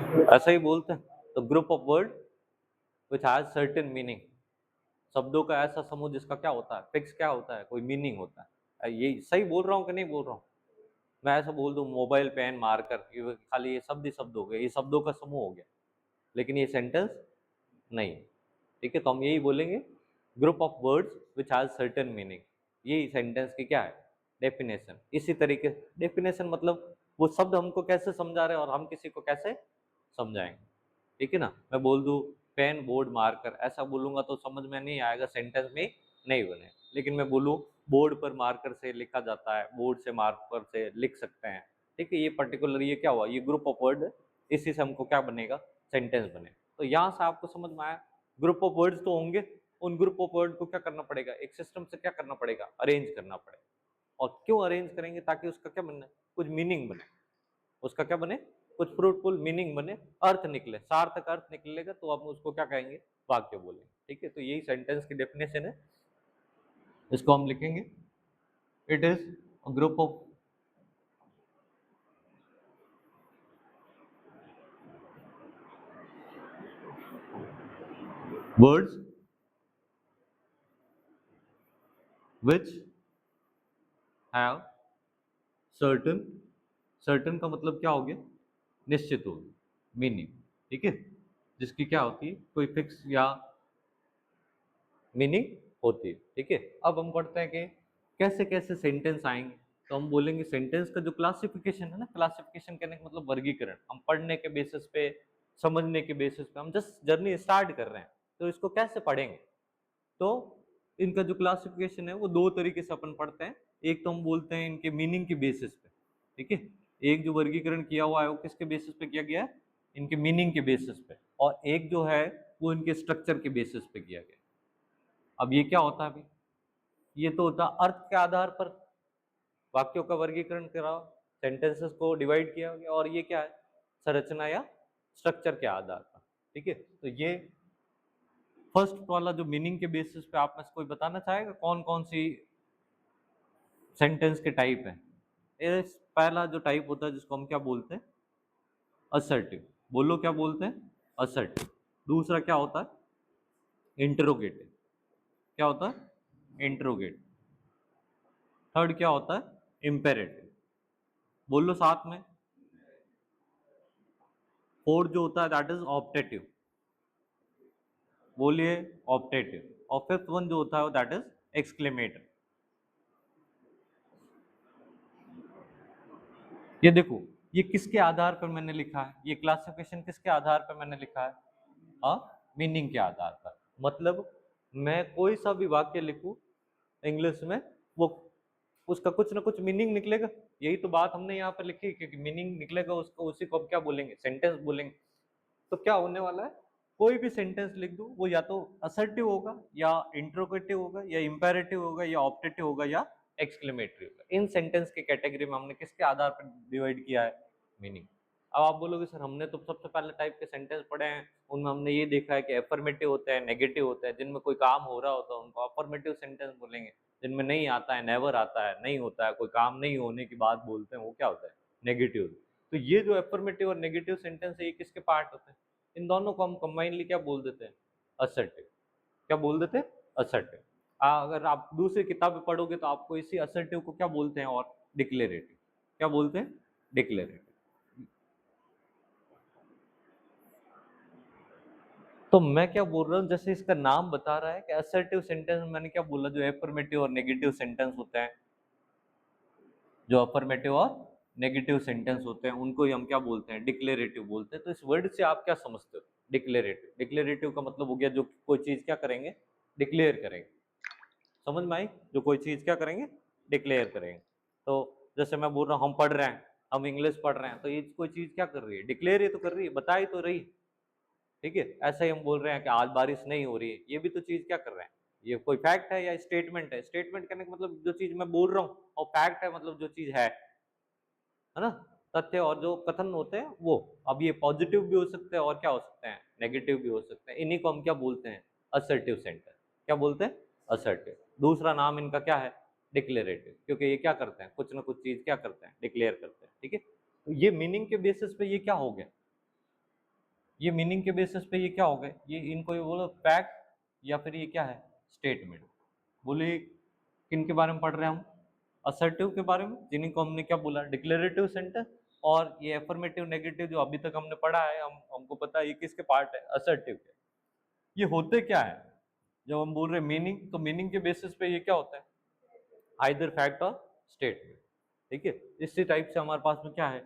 ऐसा ही बोलते हैं। तो group of word which has certain meaning, शब्दों का ऐसा समूह जिसका क्या होता है, फिक्स क्या होता है, कोई मीनिंग होता है। ये सही बोल रहा हूँ कि नहीं बोल रहा हूँ? मैं ऐसा बोल दूं मोबाइल, पेन, मार्कर, ये खाली ये शब्द ही शब्द हो गए, ये शब्दों का समूह हो गया, लेकिन ये सेंटेंस नहीं। ठीक है, तो हम यही बोलेंगे group of words which has certain meaning, यही सेंटेंस की क्या है, डेफिनेशन। इसी तरीके डेफिनेशन मतलब वो शब्द हमको कैसे समझा रहे हैं और हम किसी को कैसे समझाएंगे। ठीक है ना, मैं बोल दूं पेन, बोर्ड, मार्कर, ऐसा बोलूंगा तो समझ में नहीं आएगा, सेंटेंस में नहीं बने। लेकिन मैं बोलूं बोर्ड पर मार्कर से लिखा जाता है, बोर्ड से मार्कर से लिख सकते हैं। ठीक है, ये पर्टिकुलर ये क्या हुआ, ये ग्रुप ऑफ वर्ड, इसी से हमको क्या बनेगा, सेंटेंस बने। तो यहाँ से आपको समझ में आया, ग्रुप ऑफ वर्ड्स तो होंगे, उन ग्रुप ऑफ वर्ड को क्या करना पड़ेगा, एक सिस्टम से क्या करना पड़ेगा, अरेंज करना पड़ेगा। और क्यों अरेंज करेंगे, ताकि उसका क्या बनना, कुछ मीनिंग बने, उसका क्या बने, कुछ फ्रूटफुल मीनिंग बने, अर्थ निकले, सार्थक अर्थ निकलेगा, तो आप उसको क्या कहेंगे, वाक्य बोलेंगे। ठीक है, तो यही सेंटेंस की डेफिनेशन है। इसको हम लिखेंगे, it is a group of words which have certain, certain का मतलब क्या हो गया, निश्चित हो, मीनिंग। ठीक है, जिसकी क्या होती है, कोई फिक्स या मीनिंग होती है। ठीक है, अब हम पढ़ते हैं कि कैसे कैसे सेंटेंस आएंगे। तो हम बोलेंगे सेंटेंस का जो क्लासिफिकेशन है ना, क्लासिफिकेशन करने का मतलब वर्गीकरण, हम पढ़ने के बेसिस पे, समझने के बेसिस पे, हम जस्ट जर्नी स्टार्ट कर रहे हैं, तो इसको कैसे पढ़ेंगे। तो इनका जो क्लासिफिकेशन है वो दो तरीके से अपन पढ़ते हैं। एक तो हम बोलते हैं इनके मीनिंग के बेसिस पे। ठीक है, एक जो वर्गीकरण किया हुआ है वो किसके बेसिस पे किया गया है, इनके मीनिंग के बेसिस पे, और एक जो है वो इनके स्ट्रक्चर के बेसिस पे किया गया। अब ये क्या होता है भाई, ये तो होता है अर्थ के आधार पर वाक्यों का वर्गीकरण करा, सेंटेंसेस को डिवाइड किया गया, और ये क्या है, संरचना या स्ट्रक्चर के आधार पर। ठीक है, तो ये फर्स्ट वाला जो मीनिंग के बेसिस पे, आप में से कोई बताना चाहेगा कौन कौन सी सेंटेंस के टाइप है। ये पहला जो टाइप होता है जिसको हम क्या बोलते हैं, असर्टिव। बोलो क्या बोलते हैं, असर्टिव। दूसरा क्या होता है, इंटरोगेटिव। क्या होता है, इंटरोगेटिव। थर्ड क्या होता है, इम्पेरेटिव। बोलो साथ में। फोर्थ जो होता है दैट इज ऑप्टेटिव। बोलिए, ऑप्टेटिव। और फिफ्थ वन जो होता है दैट इज एक्सक्लेमेटिव। ये देखो, ये किसके आधार पर मैंने लिखा है, ये क्लासिफिकेशन किसके आधार पर मैंने लिखा है, मीनिंग के आधार पर। मतलब मैं कोई सा भी वाक्य लिखूं इंग्लिश में, वो उसका कुछ ना कुछ मीनिंग निकलेगा। यही तो बात हमने यहाँ पर लिखी, क्योंकि मीनिंग निकलेगा उसको, उसी को हम क्या बोलेंगे, सेंटेंस बोलेंगे। तो क्या होने वाला है, कोई भी सेंटेंस लिख दो, वो या तो असर्टिव होगा, या इंट्रोगेटिव होगा, या इंपेरेटिव होगा, या ऑप्टेटिव होगा, या एक्सक्लेमेटरी होगा। इन सेंटेंस के कैटेगरी में हमने किसके आधार पर डिवाइड किया है, मीनिंग। अब आप बोलोगे सर हमने तो सबसे पहले टाइप के सेंटेंस पढ़े हैं, उनमें हमने ये देखा है कि अफर्मेटिव होता है, नेगेटिव होता है, जिनमें कोई काम हो रहा होता है उनको अफर्मेटिव सेंटेंस बोलेंगे, जिनमें नहीं आता है, नेवर आता है, नहीं होता है, कोई काम नहीं होने की बात बोलते हैं, वो क्या होता है, नेगेटिव। तो ये जो अफर्मेटिव और नेगेटिव सेंटेंस है, ये किसके पार्ट होते हैं, इन दोनों को हम कंबाइनली क्या बोल देते हैं, असर्टिव। क्या बोल देते हैं, असर्टिव। अगर आप दूसरी किताबें पढ़ोगे तो आपको इसी असर्टिव को क्या बोलते हैं, और डिक्लेरेटिव। क्या बोलते हैं, डिक्लेरेटिव। तो मैं क्या बोल रहा हूँ, जैसे इसका नाम बता रहा है कि असर्टिव सेंटेंस, मैंने क्या बोला, जो एफर्मेटिव और नेगेटिव सेंटेंस होते हैं, जो अफर्मेटिव और नेगेटिव सेंटेंस होते हैं, उनको ही हम क्या बोलते हैं, डिक्लेरेटिव बोलते हैं। तो इस वर्ड से आप क्या समझते हो, डिक्लेरेटिव। डिक्लेरेटिव का मतलब हो गया जो कोई चीज क्या करेंगे, डिक्लेयर करेंगे। समझ में आई, जो कोई चीज क्या करेंगे, डिक्लेयर करेंगे। तो जैसे मैं बोल रहा हूँ हम पढ़ रहे हैं, हम इंग्लिश पढ़ रहे हैं, तो ये कोई चीज क्या कर रही है, डिक्लेयर ही तो कर रही है, बता ही तो रही। ठीक है, ऐसे ही हम बोल रहे हैं कि आज बारिश नहीं हो रही है, ये भी तो चीज क्या कर रहे हैं, ये कोई फैक्ट है या स्टेटमेंट है। स्टेटमेंट करने का मतलब जो चीज मैं बोल रहा हूँ, और फैक्ट है मतलब जो चीज है ना, तथ्य और जो कथन होते हैं वो। अब ये पॉजिटिव भी हो सकते हैं और क्या हो सकते हैं, नेगेटिव भी हो सकते हैं। इन्हीं को हम क्या बोलते हैं, असर्टिव सेंटेंस। क्या बोलते हैं, असर्टिव। दूसरा नाम इनका क्या है, डिक्लेरेटिव, क्योंकि ये क्या करते हैं, कुछ ना कुछ चीज क्या करते हैं, डिक्लेयर करते हैं। ठीक है, तो ये मीनिंग के बेसिस पे ये क्या हो गया, ये मीनिंग के बेसिस पे ये क्या हो गए, ये इनको ये बोलो फैक्ट या फिर ये क्या है, स्टेटमेंट। बोलिए किन के बारे में पढ़ रहे हैं हम, असर्टिव के बारे में, जिन्हीं को हमने क्या बोला, डिक्लेरेटिव सेंटेंस। और ये एफर्मेटिव नेगेटिव जो अभी तक हमने पढ़ा है, हमको पता है ये किसके पार्ट है, असर्टिव के। ये होते क्या है, जब हम बोल रहे हैं मीनिंग, तो मीनिंग के बेसिस पे ये क्या होता है, आइदर फैक्ट और स्टेटमेंट। ठीक है, इसी टाइप से हमारे पास में क्या है,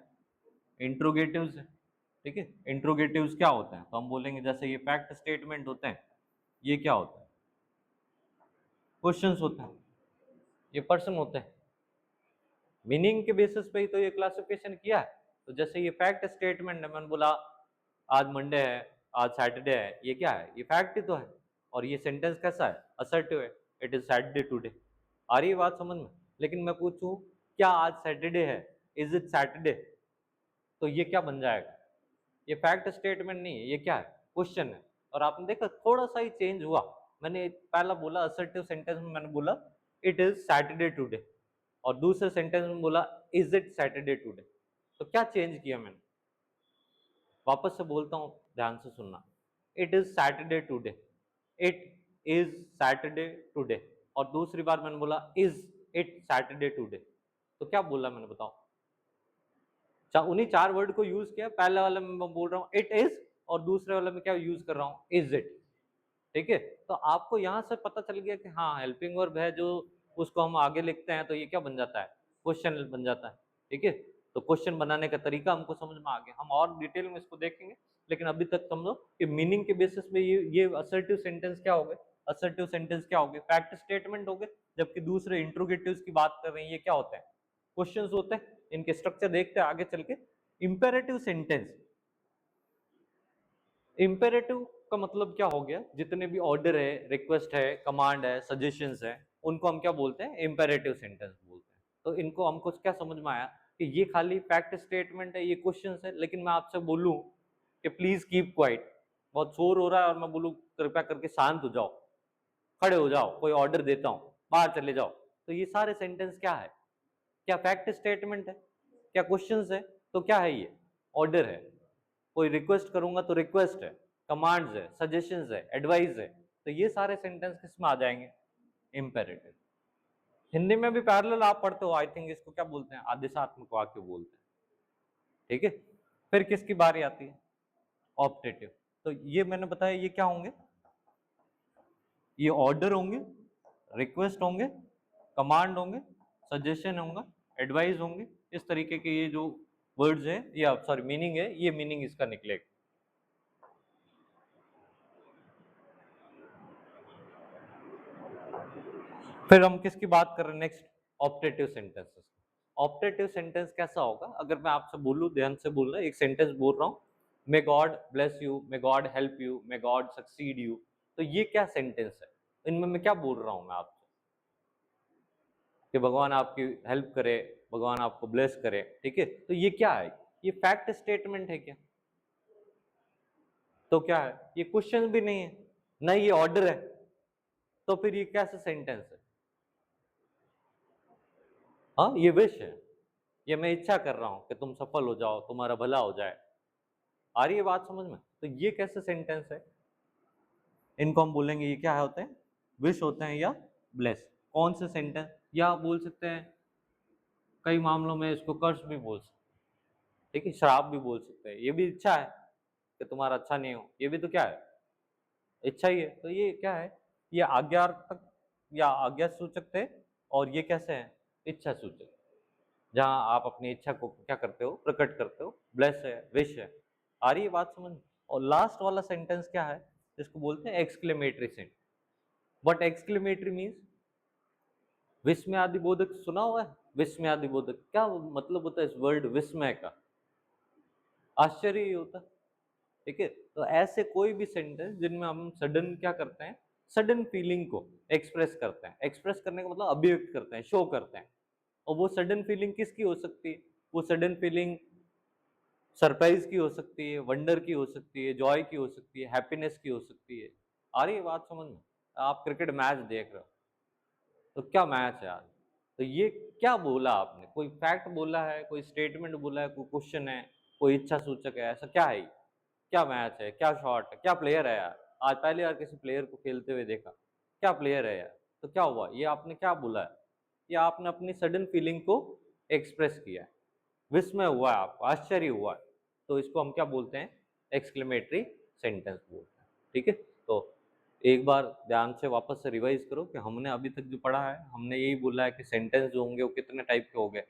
इंट्रोगेटिव्स है। ठीक है, इंट्रोगेटिव्स क्या होता है, तो हम बोलेंगे जैसे ये फैक्ट स्टेटमेंट होते हैं, ये क्या होता है, क्वेश्चंस होते हैं, ये पर्सन होते हैं। मीनिंग के बेसिस पे ही तो ये क्लासिफिकेशन किया है। तो जैसे ये फैक्ट स्टेटमेंट है, मैंने बोला आज मंडे है, आज सैटरडे है, ये क्या है, ये फैक्ट ही तो है। और ये सेंटेंस कैसा है, असर्टिव है, इट इज सैटरडे टुडे। आ रही है बात समझ में। लेकिन मैं पूछूं क्या आज सैटरडे है, इज इट सैटरडे, तो ये क्या बन जाएगा, ये फैक्ट स्टेटमेंट नहीं है, ये क्या है, क्वेश्चन है। और आपने देखा थोड़ा सा ही चेंज हुआ, मैंने पहला बोला असर्टिव सेंटेंस में मैंने बोला इट इज सैटरडे टुडे, और दूसरे सेंटेंस में बोला इज इट सैटरडे टुडे। तो क्या चेंज किया मैंने, वापस से बोलता हूं, ध्यान से सुनना, it is Saturday today, it is Saturday today. और दूसरी बार मैंने बोला इज इट सैटरडे टुडे। तो क्या बोला मैंने, बताओ। उन्हीं चार वर्ड को यूज किया, पहले वाले में मैं बोल रहा हूँ इट इज, और दूसरे वाले में क्या यूज कर रहा हूँ, इज इट। ठीक है, तो आपको यहां से पता चल गया कि हाँ हेल्पिंग वर्ब है जो, उसको हम आगे लिखते हैं तो ये क्या बन जाता है, क्वेश्चन बन जाता है। ठीक है, तो क्वेश्चन बनाने का तरीका हमको समझ में आ गया, हम और डिटेल में इसको देखेंगे। लेकिन अभी तक समझो कि मीनिंग के बेसिस पे ये असर्टिव सेंटेंस क्या हो गए, असर्टिव सेंटेंस क्या हो गए, फैक्ट स्टेटमेंट हो गए। जबकि दूसरे इंट्रोगेटिव्स की बात कर रहे हैं, ये क्या होते हैं, क्वेश्चंस होते हैं। इनके स्ट्रक्चर देखते हैं आगे चल के। इंपेरेटिव सेंटेंस, इंपेरेटिव का मतलब क्या हो गया, जितने भी ऑर्डर है, रिक्वेस्ट है, कमांड है, सजेशंस है, उनको हम क्या बोलते हैं, इंपेरेटिव सेंटेंस बोलते हैं। तो इनको हमको क्या समझ में आया कि ये खाली फैक्ट स्टेटमेंट है, ये क्वेश्चंस है। लेकिन मैं आपसे बोलूं कि प्लीज कीप क्वाइट, बहुत शोर हो रहा है, और मैं बोलूं कृपया करके शांत हो जाओ, खड़े हो जाओ, कोई ऑर्डर देता हूं, बाहर चले जाओ, तो ये सारे सेंटेंस क्या है, क्या फैक्ट स्टेटमेंट है, क्या क्वेश्चंस है, तो क्या है, ये ऑर्डर है। कोई रिक्वेस्ट करूंगा तो रिक्वेस्ट है, कमांड्स है, सजेशंस है, एडवाइस है। तो ये सारे सेंटेंस किस में आ जाएंगे, इंपेरेटिव। हिंदी में भी पैरेलल आप पढ़ते हो, आई थिंक इसको क्या बोलते हैं, आदेशात्मक वाक्य बोलते हैं। ठीक है, फिर किसकी बारी आती है, ऑप्टेटिव। तो ये मैंने बताया ये क्या होंगे, ये ऑर्डर होंगे, रिक्वेस्ट होंगे, कमांड होंगे, सजेशन होंगे, एडवाइस होंगे। इस तरीके के ये जो वर्ड्स है, या सॉरी मीनिंग है, ये मीनिंग इसका निकलेगा। फिर हम किसकी बात कर रहे हैं next, optative sentences. Optative sentence कैसा होगा, अगर मैं आपसे बोलूं, ध्यान से बोलना, एक सेंटेंस बोल रहा हूं, may God bless you, may God help you, may God succeed you. तो ये क्या सेंटेंस है, इनमें मैं क्या बोल रहा हूं मैं आपसे, कि भगवान आपकी हेल्प करे, भगवान आपको ब्लेस करे। ठीक है, तो ये क्या है, ये फैक्ट स्टेटमेंट है क्या, तो क्या है, ये क्वेश्चन भी नहीं है, ना ये ऑर्डर है, तो फिर ये कैसे सेंटेंस है, हाँ ये विश है, ये मैं इच्छा कर रहा हूं कि तुम सफल हो जाओ, तुम्हारा भला हो जाए। आ रही है बात समझ में, तो ये कैसे सेंटेंस है, इनको हम बोलेंगे ये क्या होते हैं, विश होते हैं या ब्लेस। कौन से सेंटेंस, या बोल सकते हैं कई मामलों में इसको कर्स भी बोल सकते हैं। ठीक है, श्राप भी बोल सकते हैं, ये भी इच्छा है कि तुम्हारा अच्छा नहीं हो, ये भी तो क्या है, इच्छा ही है। तो ये क्या है, ये आज्ञार्थक या आज्ञा सूचक थे, और ये कैसे है, इच्छा सूचक, जहां आप अपनी इच्छा को क्या करते हो, प्रकट करते हो, ब्लेस है, विश है। आ रही है बात समझ। और लास्ट वाला सेंटेंस क्या है, जिसको बोलते हैं exclamatory sentence. But exclamatory means, विस्मय बोधक सुना हुआ है, विस्मय बोधक क्या मतलब होता है इस वर्ड विस्मय का, आश्चर्य ही होता है। ठीक है, तो ऐसे कोई भी सेंटेंस जिनमें हम सडन क्या करते हैं, सडन फीलिंग को एक्सप्रेस करते हैं, एक्सप्रेस करने का मतलब अभिव्यक्त करते हैं, शो करते हैं। और वो सडन फीलिंग किसकी हो सकती है, वो सडन फीलिंग सरप्राइज की हो सकती है, वंडर की हो सकती है, जॉय की हो सकती है, हैप्पीनेस की हो सकती है। आ रही है बात समझ में, आप क्रिकेट मैच देख रहे हो, तो क्या मैच है आज, तो ये क्या बोला आपने, कोई फैक्ट बोला है, कोई स्टेटमेंट बोला है, कोई क्वेश्चन है, कोई इच्छा सूचक है, ऐसा क्या है ये? क्या मैच है, क्या शॉट है, क्या प्लेयर है यार, आज पहली बार किसी प्लेयर को खेलते हुए देखा, क्या प्लेयर है यार, तो क्या हुआ, ये आपने क्या बोला है, ये आपने अपनी सडन फीलिंग को एक्सप्रेस किया है, विस्मय हुआ है आपको, आश्चर्य हुआ है, तो इसको हम क्या बोलते हैं, एक्सक्लेमेटरी सेंटेंस बोलते हैं। ठीक है, तो एक बार ध्यान से वापस से रिवाइज करो कि हमने अभी तक जो पढ़ा है, हमने यही बोला है कि सेंटेंस जो होंगे वो कितने टाइप के हो गए,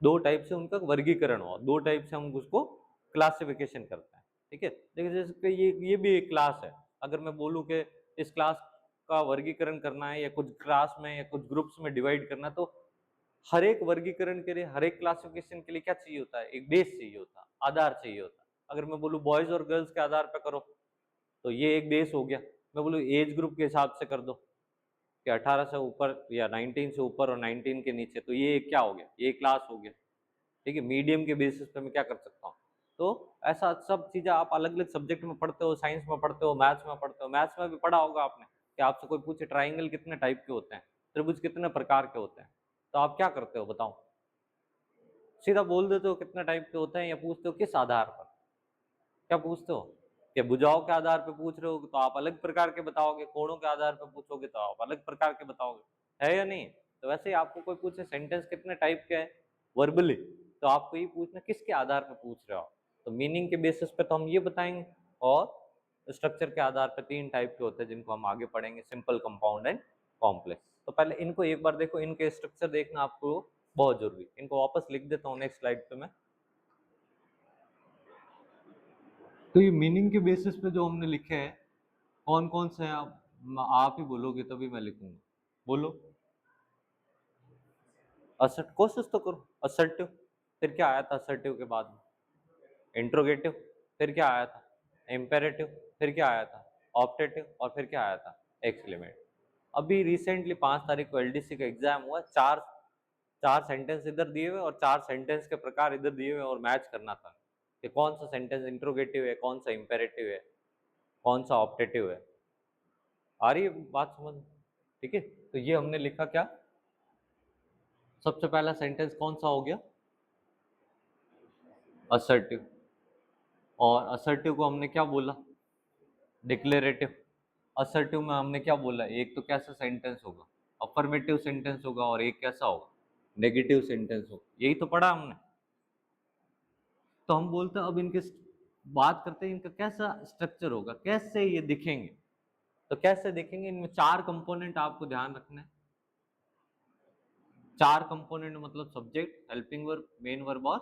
दो टाइप से उनका वर्गीकरण हुआ, दो टाइप से हम उसको क्लासिफिकेशन करते हैं। ठीक है, देखिए जैसे कि ये भी एक क्लास है, अगर मैं बोलूँ कि इस क्लास का वर्गीकरण करना है या कुछ क्लास में या कुछ ग्रुप्स में डिवाइड करना है, तो हर एक वर्गीकरण के लिए, हर एक क्लासिफिकेशन के लिए क्या चाहिए होता है, एक बेस चाहिए होता है, आधार चाहिए होता है। अगर मैं बोलूँ बॉयज और गर्ल्स के आधार पर करो, तो ये एक बेस हो गया। मैं बोलूँ एज ग्रुप के हिसाब से कर दो कि 18 से ऊपर या 19 से ऊपर और 19 के नीचे, तो ये क्या हो गया, ये क्लास हो गया। ठीक है, मीडियम के बेसिस पे मैं क्या कर सकता हूँ, तो ऐसा सब चीज़ें आप अलग अलग सब्जेक्ट में पढ़ते हो, साइंस में पढ़ते हो, मैथ्स में पढ़ते हो, मैथ्स में भी पढ़ा होगा आपने कि आपसे कोई पूछे ट्राइंगल कितने टाइप के होते हैं, त्रिभुज कितने प्रकार के होते हैं, तो आप क्या करते हो बताओ, सीधा बोल देते हो कितने टाइप के होते हैं या पूछते हो किस आधार पर, क्या पूछते हो, कि भुजाओं के आधार पर पूछ रहे हो तो आप अलग प्रकार के बताओगे, कोणों के आधार पर पूछोगे तो आप अलग प्रकार के बताओगे, है या नहीं। तो वैसे ही आपको कोई पूछे सेंटेंस कितने टाइप के हैं वर्बली, तो आपको ये पूछना किसके आधार पर पूछ रहे हो, तो मीनिंग के बेसिस पे तो हम ये बताएंगे, और स्ट्रक्चर के आधार पर तीन टाइप के होते हैं जिनको हम आगे पढ़ेंगे, सिंपल, कंपाउंड एंड कॉम्प्लेक्स। तो पहले इनको एक बार देखो, इनके स्ट्रक्चर देखना आपको बहुत जरूरी, इनको वापस लिख देता हूँ नेक्स्ट स्लाइड पे मैं। तो ये मीनिंग के बेसिस पे जो हमने लिखे हैं, कौन कौन से हैं, आप ही बोलोगे तभी मैं लिखूंगा, बोलो। असर्ट, कोशिश तो करो, असर्टिव, फिर क्या आया था असर्टिव के बाद में, इंट्रोगेटिव, फिर क्या आया था, इम्पेरेटिव, फिर क्या आया था, ऑप्टेटिव, और फिर क्या आया था, एक्सक्लेमेटिव। अभी रिसेंटली 5 तारीख को एलडीसी का एग्जाम हुआ, चार चार सेंटेंस इधर दिए हुए और चार सेंटेंस के प्रकार इधर दिए हुए, और मैच करना था कि कौन सा सेंटेंस इंट्रोगेटिव है, कौन सा इम्पेरेटिव है, कौन सा ऑप्टेटिव है। आ रही है बात समझ, ठीक है। तो ये हमने लिखा क्या, सबसे पहला सेंटेंस कौन सा हो गया, असर्टिव, और असर्टिव को हमने क्या बोला, डिक्लेरेटिव। असर्टिव में हमने क्या बोला, एक तो कैसा सेंटेंस होगा, अफर्मेटिव सेंटेंस होगा, और एक कैसा होगा, नेगेटिव सेंटेंस होगा, यही तो पढ़ा हमने। तो हम बोलते हैं अब इनके बात करते हैं इनका कैसा स्ट्रक्चर होगा, कैसे ये दिखेंगे, तो कैसे दिखेंगे, इनमें चार कंपोनेंट आपको ध्यान रखना है। चार कंपोनेंट मतलब subject, helping verb, main verb और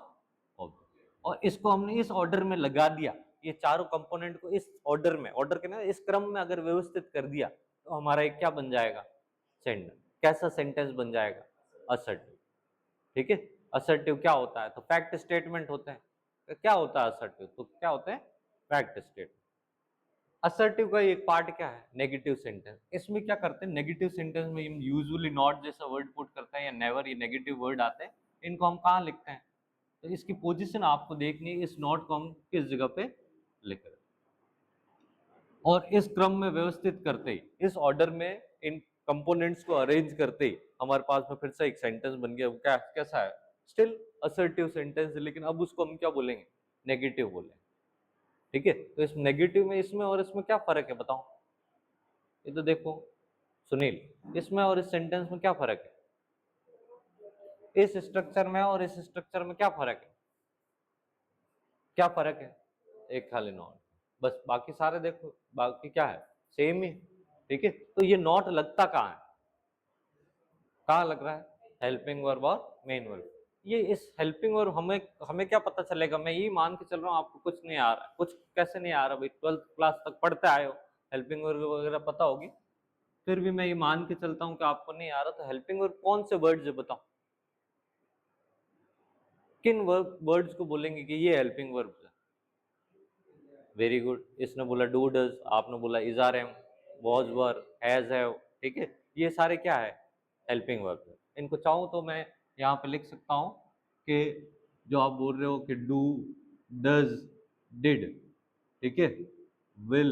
ऑब्जेक्ट, और इसको हमने इस ऑर्डर में लगा दिया, ये चारों कंपोनेंट को इस ऑर्डर में, ऑर्डर के ना इस क्रम में अगर व्यवस्थित कर दिया, तो हमारा एक क्या बन जाएगा, सेंटेंस, कैसा सेंटेंस बन जाएगा, असर्टिव। ठीक है, असर्टिव क्या होता है, तो फैक्ट स्टेटमेंट होते हैं। तो क्या होता है असर्टिव, तो क्या होते हैं, फैक्ट स्टेटमेंट। असर्टिव का एक पार्ट क्या है, नेगेटिव सेंटेंस। इसमें क्या करते हैं, नेगेटिव सेंटेंस में हम यूजुअली नॉट जैसा वर्ड पुट करते हैं या नेवर, ये नेगेटिव वर्ड आते हैं, इनको हम कहाँ लिखते हैं, तो इसकी पोजीशन आपको देखनी है, इस नॉट को हम किस जगह पे लिख रहे हैं, और इस क्रम में व्यवस्थित करते ही, इस ऑर्डर में इन कंपोनेंट्स को अरेंज करते ही हमारे पास में फिर से एक सेंटेंस बन गया। क्या कैसा है, स्टिल असर्टिव सेंटेंस, लेकिन अब उसको हम क्या बोलेंगे, नेगेटिव बोलेंगे। ठीक है, तो इस नेगेटिव में इसमें और इसमें क्या फर्क है बताओ, ये तो देखो सुनील, इसमें और इस सेंटेंस में क्या फर्क है, इस स्ट्रक्चर में और इस स्ट्रक्चर में क्या फर्क है, क्या फर्क है, एक खाली नॉट, बस, बाकी सारे देखो, बाकी क्या है, सेम ही। ठीक है, तो ये नॉट लगता कहाँ है, कहाँ लग रहा है, हेल्पिंग वर्ब और मेन वर्ब। ये इस हेल्पिंग वर्ब हमें हमें क्या पता चलेगा, मैं यही मान के चल रहा हूँ आपको कुछ नहीं आ रहा है, कुछ कैसे नहीं आ रहा भाई, 12th क्लास तक पढ़ते आए हो, हेल्पिंग वर्ब वगैरह पता होगी, फिर भी मैं ये मान के चलता हूँ कि आपको नहीं आ रहा, तो हेल्पिंग वर्ब कौन से वर्ड्स है बताओ, किन वर्ड्स को बोलेंगे कि ये हेल्पिंग वर्ब है। वेरी गुड, इसने बोला डू डज, आपने बोला is are am, was were, has have. ठीक है, ये सारे क्या है, हेल्पिंग वर्ब। इनको चाहूँ तो मैं यहाँ पे लिख सकता हूँ कि जो आप बोल रहे हो कि डू, डज, डिड, ठीक है, विल,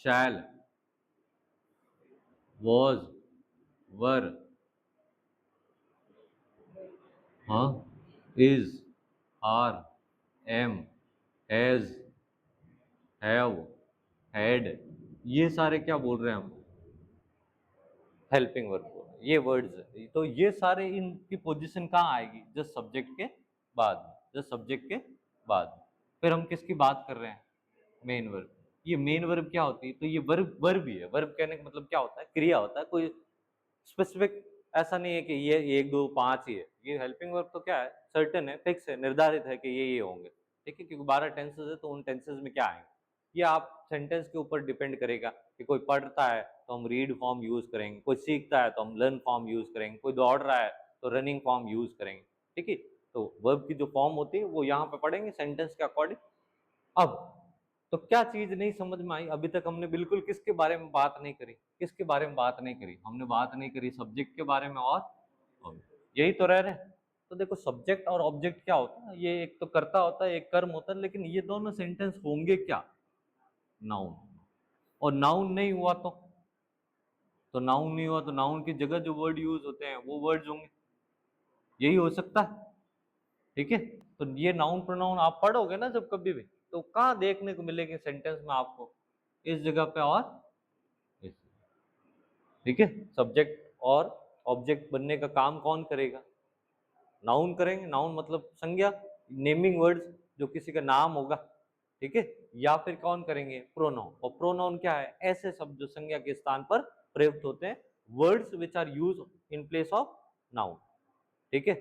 शैल, वॉज, वर, हाँ, is, are, am, has, have, had, ये सारे क्या बोल रहे हैं हम, हेल्पिंग वर्ब बोल रहे हैं। ये वर्ड्स है, तो ये सारे इनकी पोजीशन कहाँ आएगी, जस्ट सब्जेक्ट के बाद में, जस्ट सब्जेक्ट के बाद में। फिर हम किसकी बात कर रहे हैं, मेन वर्ब। ये मेन वर्ब क्या होती है, तो ये वर्ब वर्ब ही है। वर्ब कहने का मतलब क्या होता है, क्रिया होता है, कोई स्पेसिफिक ऐसा नहीं है कि ये 1 2 5 ही है। ये हेल्पिंग वर्ब तो क्या है, सर्टेन है, फिक्स है, निर्धारित है कि ये होंगे, ठीक है, क्योंकि 12 टेंसेस है, तो उन टेंसेस में क्या आएंगे, ये आप सेंटेंस के ऊपर डिपेंड करेगा कि कोई पढ़ता है तो हम रीड फॉर्म यूज करेंगे, कोई सीखता है तो हम लर्न फॉर्म यूज करेंगे, कोई दौड़ रहा है तो रनिंग फॉर्म यूज करेंगे, ठीक है। तो वर्ब की जो फॉर्म होती है वो यहाँ पे पढ़ेंगे सेंटेंस के अकॉर्डिंग। अब तो क्या चीज नहीं समझ में आई, अभी तक हमने बिल्कुल किसके बारे में बात नहीं करी, किसके बारे में बात नहीं करी, हमने बात नहीं करी सब्जेक्ट के बारे में और object। यही तो रह रहे हैं। तो देखो सब्जेक्ट और ऑब्जेक्ट क्या होता है, ये एक तो कर्ता होता है, एक कर्म होता है, लेकिन ये दोनों सेंटेंस होंगे क्या, नाउन। और नाउन नहीं हुआ तो नाउन नहीं हुआ तो नाउन की जगह जो वर्ड यूज होते हैं वो वर्ड्स होंगे, यही हो सकता है, ठीक है। तो ये नाउन प्रोनाउन आप पढ़ोगे ना जब कभी भी, तो कहाँ देखने को मिलेगी सेंटेंस में आपको, इस जगह पे और इस, ठीक है। सब्जेक्ट और ऑब्जेक्ट बनने का काम कौन करेगा, नाउन करेंगे। नाउन मतलब संज्ञा, नेमिंग वर्ड्स, जो किसी का नाम होगा, ठीक है। या फिर कौन करेंगे, प्रोनाउन। और प्रोनाउन क्या है, ऐसे शब्द जो संज्ञा के स्थान पर प्रयुक्त होते हैं, words which are use in place of noun, ठीक है।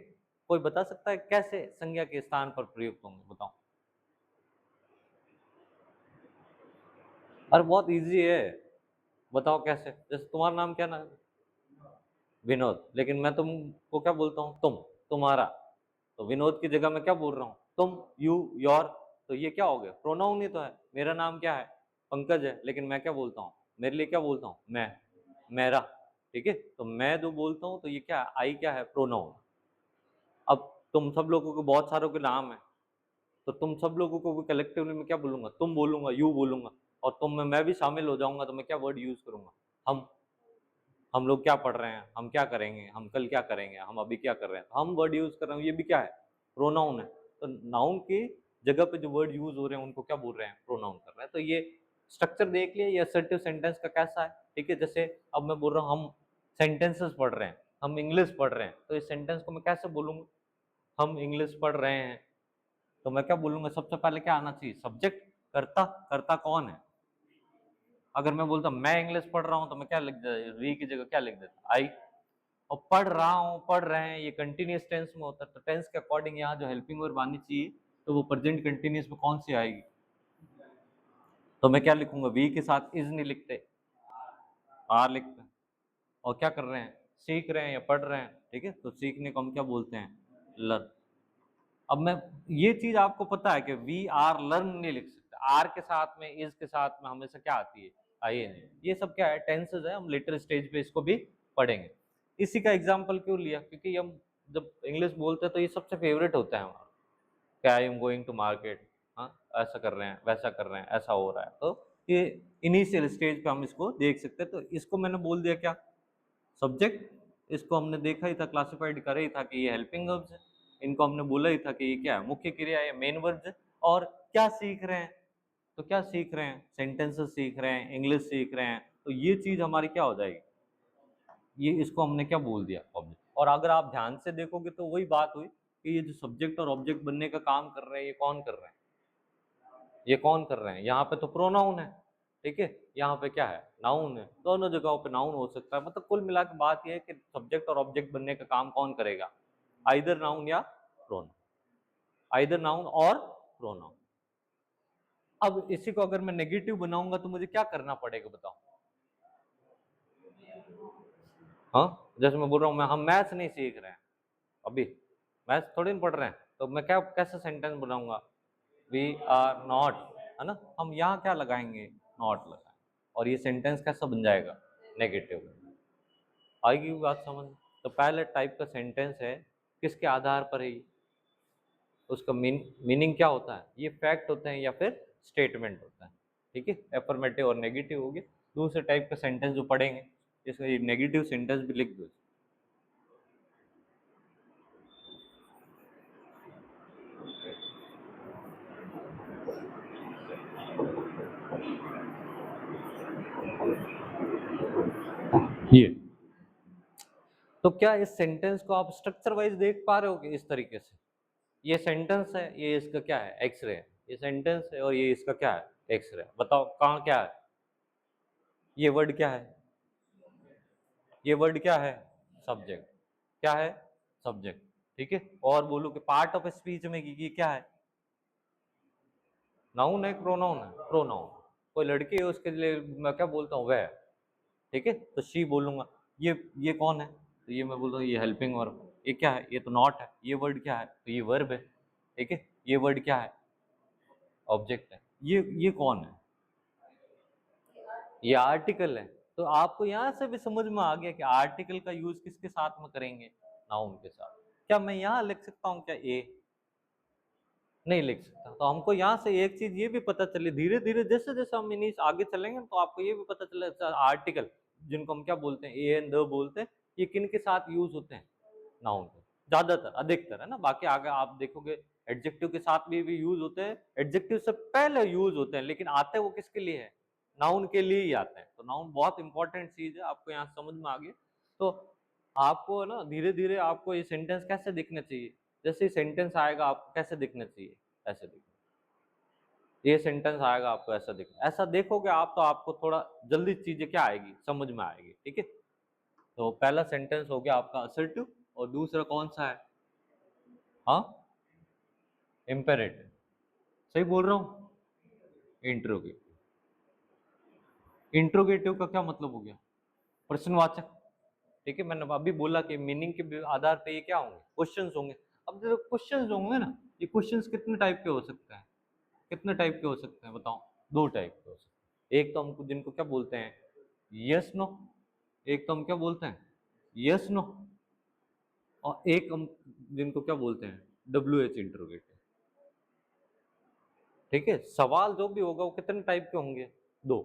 कोई बता सकता है कैसे संज्ञा के स्थान पर प्रयुक्त होंगे, बताओ। अरे बहुत इजी है, बताओ कैसे। जैसे तुम्हारा नाम क्या नाम, विनोद, लेकिन मैं तुमको क्या बोलता हूँ, तुम्हारा। तो विनोद की जगह मैं क्या बोल रहा हूँ, तुम, यू, योर। तो ये क्या हो गया, प्रोनाउन ही तो है। मेरा नाम क्या है, पंकज है, लेकिन मैं क्या बोलता हूँ, मेरे लिए क्या बोलता हूँ, मैं, मेरा, ठीक है। तो मैं जो बोलता हूँ तो ये क्या है, आई क्या है, प्रोनाउन। अब तुम सब लोगों को बहुत सारों के नाम है, तो तुम सब लोगों को भी कलेक्टिवली मैं क्या बोलूंगा, तुम बोलूंगा, यू बोलूंगा। और तुम में मैं भी शामिल हो जाऊंगा, तो मैं क्या वर्ड यूज करूंगा, हम लोग क्या पढ़ रहे हैं, हम क्या करेंगे, हम कल क्या करेंगे, हम अभी क्या कर रहे हैं, तो हम वर्ड यूज कर रहे हैं, ये भी क्या है, प्रोनाउन है। तो नाउन की जगह पे जो वर्ड यूज हो रहे हैं उनको क्या बोल रहे हैं, प्रोनाउन कर रहे हैं। तो ये स्ट्रक्चर देख लिया, ये असर्टिव सेंटेंस का कैसा है, ठीक है। जैसे अब मैं बोल रहा हूँ हम सेंटेंसेस पढ़ रहे हैं, हम इंग्लिश पढ़ रहे हैं, तो इस सेंटेंस को मैं कैसे बोलूंगा, हम इंग्लिश पढ़ रहे हैं, तो मैं क्या बोलूंगा, सबसे पहले क्या आना चाहिए, सब्जेक्ट, कर्ता। कर्ता कौन है, अगर मैं बोलता मैं इंग्लिश पढ़ रहा हूँ तो मैं क्या लिख देता, वी की जगह क्या लिख देता, आई। और पढ़ रहा हूँ, पढ़ रहे हैं, ये कंटिन्यूस टेंस में होता है, तो टेंस के अकॉर्डिंग यहाँ जो हेल्पिंग वर्ब आनी चाहिए, तो वो प्रेजेंट कंटिन्यूस में कौन सी आएगी, तो मैं क्या लिखूंगा, वी के साथ इज नहीं लिखते, आर लिखते हैं। और क्या कर रहे हैं, सीख रहे हैं या पढ़ रहे हैं, ठीक है। तो सीखने को हम क्या बोलते हैं, लर्न। अब मैं, ये चीज आपको पता है कि वी आर लर्न नहीं लिख सकते, आर के साथ में, इज के साथ में हमेशा क्या आती है, आई एन। ये सब क्या है, टेंसेज है, हम लेटर स्टेज पे इसको भी पढ़ेंगे। इसी का एग्जाम्पल क्यों लिया, क्योंकि हम जब इंग्लिश बोलते हैं तो ये सबसे फेवरेट होता है हमारा, क्या I am going to market, हाँ, ऐसा कर रहे हैं, वैसा कर रहे हैं, ऐसा हो रहा है। तो ये इनिशियल स्टेज पे हम इसको देख सकते हैं। तो इसको मैंने बोल दिया क्या, सब्जेक्ट। इसको हमने देखा ही था, क्लासिफाइड करा ही था कि ये हेल्पिंग वर्ब्स है। इनको हमने बोला ही था कि ये क्या है, मुख्य क्रिया है, मेन वर्ब्स है। और क्या सीख रहे हैं, तो क्या सीख रहे हैं, सेंटेंसेस सीख रहे हैं, इंग्लिश सीख रहे हैं। तो ये चीज हमारी क्या हो जाएगी, ये इसको हमने क्या बोल दिया, ऑब्जेक्ट। और अगर आप ध्यान से देखोगे तो वही बात हुई कि ये जो सब्जेक्ट और ऑब्जेक्ट बनने का काम कर रहे हैं, ये कौन कर रहे हैं, ये कौन कर रहे हैं, यहाँ पे तो प्रोनाउन है, ठीक है। यहाँ पे क्या है, नाउन है। दोनों जगहों पे नाउन हो सकता है। मतलब कुल मिला के बात यह है कि सब्जेक्ट और ऑब्जेक्ट बनने का काम कौन करेगा, आइदर नाउन या प्रोनाउन, आइदर नाउन और प्रोनाउन। अब इसी को अगर मैं नेगेटिव बनाऊंगा तो मुझे क्या करना पड़ेगा, बताओ। हाँ, जैसे मैं बोल रहा हूँ, हम मैथ्स नहीं सीख रहे हैं अभी, मैथ्स थोड़ी ना पढ़ रहे हैं, तो मैं क्या कैसे सेंटेंस बनाऊंगा, वी आर नॉट, है ना। हम यहाँ क्या लगाएंगे, नॉट लगाएंगे, और ये सेंटेंस कैसा बन जाएगा, नेगेटिव। आएगी बात समझ। तो पहले टाइप का सेंटेंस है, किसके आधार पर है ये, उसका मीनिंग क्या होता है, ये फैक्ट होते हैं या फिर स्टेटमेंट होता है, ठीक है। एफर्मेटिव और नेगेटिव हो गया। दूसरे टाइप का सेंटेंस जो पढ़ेंगे, इसका नेगेटिव सेंटेंस भी लिख दो। ये तो क्या इस सेंटेंस को आप स्ट्रक्चर वाइज देख पा रहे हो कि इस तरीके से ये सेंटेंस है, ये इसका क्या है, एक्सरे है, ये सेंटेंस है और ये इसका क्या है, एक्सरे है। बताओ कहाँ क्या है, ये वर्ड क्या है, ये वर्ड क्या है, सब्जेक्ट, क्या है, सब्जेक्ट। ठीक है, और बोलो कि पार्ट ऑफ स्पीच में ये क्या है, नाउन है, प्रोनाउन है, प्रोनाउन। कोई लड़की है उसके लिए मैं क्या बोलता हूँ, वह। ठीक है, तो शी बोलूंगा। ये कौन है, तो ये मैं बोलता हूँ ये हेल्पिंग वर्ब। ये क्या है, ये तो नॉट है। ये वर्ड क्या है, तो ये वर्ब है। ठीक है, ये वर्ड क्या है, ऑब्जेक्ट है। ये कौन है, ये आर्टिकल है। तो आपको यहाँ से भी समझ में आ गया कि आर्टिकल का यूज किसके साथ में करेंगे, नाउन के साथ। क्या मैं यहाँ लिख सकता हूँ क्या ए, नहीं लिख सकता। तो हमको यहाँ से एक चीज ये भी पता चली, धीरे धीरे जैसे जैसे हम इन्हीं आगे चलेंगे तो आपको ये भी पता चले आर्टिकल जिनको हम क्या बोलते हैं, ए एंड द बोलते हैं, ये किन के साथ यूज होते हैं, नाउन के ज्यादातर, अधिकतर, है ना। बाकी आगे आप देखोगे एडजेक्टिव के साथ भी यूज होते हैं, एडजेक्टिव से पहले यूज होते हैं, लेकिन आते वो किसके लिए है, नाउन के लिए ही आते हैं। तो नाउन बहुत इंपॉर्टेंट चीज है, आपको यहाँ समझ में आ गया। तो आपको ना धीरे धीरे आपको ये सेंटेंस कैसे दिखना चाहिए, जैसे सेंटेंस आएगा आपको कैसे दिखना चाहिए, ऐसे दिखना। ये सेंटेंस आएगा आपको ऐसा दिखना, ऐसा देखोगे आप तो आपको थोड़ा जल्दी चीजें क्या आएगी, समझ में आएगी। ठीक है, तो पहला सेंटेंस हो गया आपका असर्टिव, और दूसरा कौन सा है, हाँ, इम्पेरेटिव। सही बोल रहा हूँ, इंट्रोगेटिव। इंट्रोगेटिव का क्या मतलब हो गया, प्रश्नवाचक। ठीक है, मैंने अभी बोला कि मीनिंग के आधार पे ये क्या होंगे, क्वेश्चंस होंगे। अब जो क्वेश्चंस होंगे ना, ये क्वेश्चंस कितने टाइप के हो सकते हैं, कितने टाइप के हो सकते हैं बताओ, दो टाइप के हो सकते हैं। एक तो हमको जिनको क्या बोलते हैं, यस नो, एक तो हम क्या बोलते हैं, यस नो, और एक हम जिनको क्या बोलते हैं, डब्ल्यू एच इंटरोगेटिव। ठीक है, सवाल जो भी होगा वो कितने टाइप के होंगे, दो।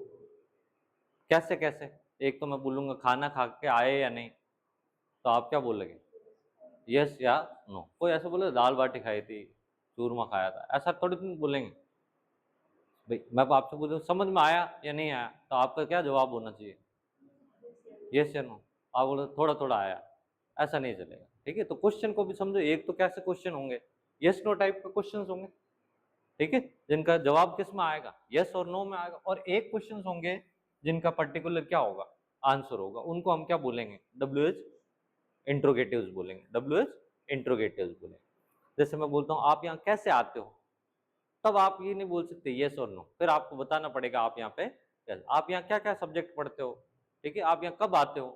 कैसे कैसे, एक तो मैं बोलूंगा खाना खा के आए या नहीं, तो आप क्या बोलोगे, यस या नो। कोई ऐसा बोले दाल बाटी खाई थी, चूरमा खाया था, ऐसा थोड़ी तुम बोलेंगे। भाई मैं आपसे पूछूं समझ में आया या नहीं आया, तो आपका क्या जवाब होना चाहिए, यस या नो। आप बोलो थोड़ा थोड़ा आया, ऐसा नहीं चलेगा। ठीक है, तो क्वेश्चन को भी समझो, एक तो कैसे क्वेश्चन होंगे, यस नो टाइप के क्वेश्चन होंगे। ठीक है, जिनका जवाब किस में आएगा, यस और नो में आएगा। और एक क्वेश्चन होंगे जिनका पर्टिकुलर क्या होगा, आंसर होगा, उनको हम क्या बोलेंगे, डब्ल्यू एच इंट्रोगेटिव्स बोलेंगे, डब्ल्यू एच इंट्रोगेटिव्स बोलेंगे। जैसे मैं बोलता हूँ आप यहाँ कैसे आते हो, तब आप ये नहीं बोल सकते यस और नो, फिर आपको बताना पड़ेगा आप यहाँ पे आप यहाँ क्या क्या सब्जेक्ट पढ़ते हो। ठीक है, आप यहाँ कब आते हो।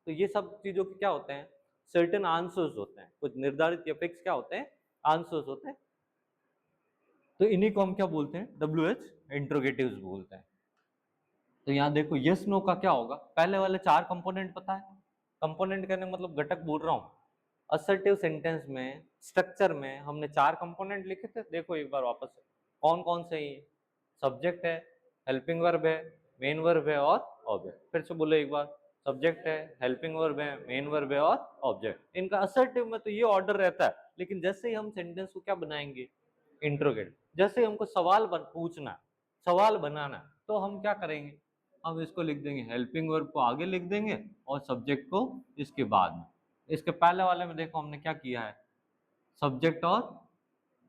तो ये सब चीजों के क्या होते हैं, सर्टेन आंसर्स होते हैं, कुछ निर्धारित या फिक्स क्या होते हैं, आंसर्स होते हैं। तो इन्हीं को हम क्या बोलते हैं, डब्ल्यू एच इंट्रोगेटिव्स बोलते हैं। तो यहाँ देखो यस नो का क्या होगा, पहले वाले चार कंपोनेंट पता है, कंपोनेंट कहने का मतलब घटक बोल रहा हूँ। असर्टिव सेंटेंस में स्ट्रक्चर में हमने चार कंपोनेंट लिखे थे, देखो एक बार वापस से कौन कौन से ही, सब्जेक्ट है, हेल्पिंग वर्ब है, मेन वर्ब है और ऑब्जेक्ट। फिर से बोलो एक बार, सब्जेक्ट है, हेल्पिंग वर्ब है, मेन वर्ब है और ऑब्जेक्ट। इनका असर्टिव में तो ये ऑर्डर रहता है, लेकिन जैसे ही हम सेंटेंस को क्या बनाएंगे, इंट्रोगेट, जैसे ही हमको सवाल पूछना, सवाल बनाना, तो हम क्या करेंगे, हम इसको लिख देंगे, हेल्पिंग वर्ब को आगे लिख देंगे और सब्जेक्ट को इसके बाद में। इसके पहले वाले में देखो हमने क्या किया है, सब्जेक्ट और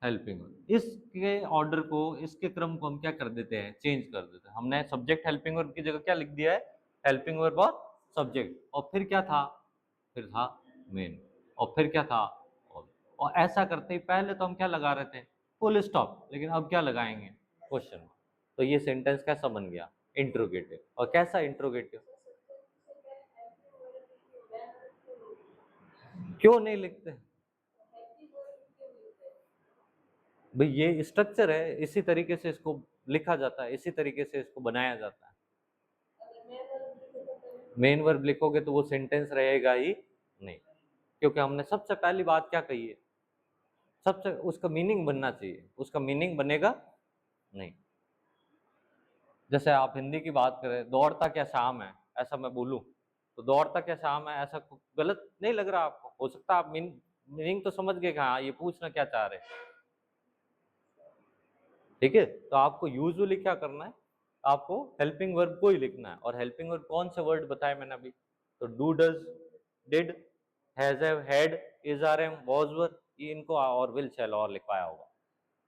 हेल्पिंग वर्ब, इसके ऑर्डर को, इसके क्रम को हम क्या कर देते हैं, चेंज कर देते हैं। हमने सब्जेक्ट हेल्पिंग वर्ब की जगह क्या लिख दिया है, हेल्पिंग वर्ब और सब्जेक्ट, और फिर क्या था, फिर था मेन, और फिर क्या था और ऐसा करते ही पहले तो हम क्या लगा रहे थे, फुल स्टॉप, लेकिन अब क्या लगाएंगे, क्वेश्चन। तो ये सेंटेंस कैसा बन गया, इंट्रोगेटिव। और कैसा इंट्रोगेटिव, क्यों नहीं लिखते, भाई ये स्ट्रक्चर है, इसी तरीके से इसको लिखा जाता है, इसी तरीके से इसको बनाया जाता है। मेन वर्ब लिखोगे तो वो सेंटेंस रहेगा ही नहीं, क्योंकि हमने सबसे पहली बात क्या कही है, सबसे उसका मीनिंग बनना चाहिए, उसका मीनिंग बनेगा नहीं। जैसे आप हिंदी की बात करें, दौड़ता क्या शाम है, ऐसा मैं बोलूं, तो दौड़ता क्या शाम है, ऐसा गलत नहीं लग रहा आपको, हो सकता है आप मीनिंग तो समझ गए कि हाँ ये पूछना क्या चाह रहे हैं। ठीक है, तो आपको यूजुअली क्या करना है, आपको हेल्पिंग वर्ब को ही लिखना है। और हेल्पिंग वर्ब कौन से वर्ड बताए मैंने अभी, तो do, does, did, has, have, had, is, are, am, was, were, ये इनको और विल, शैल और लिखवाया होगा।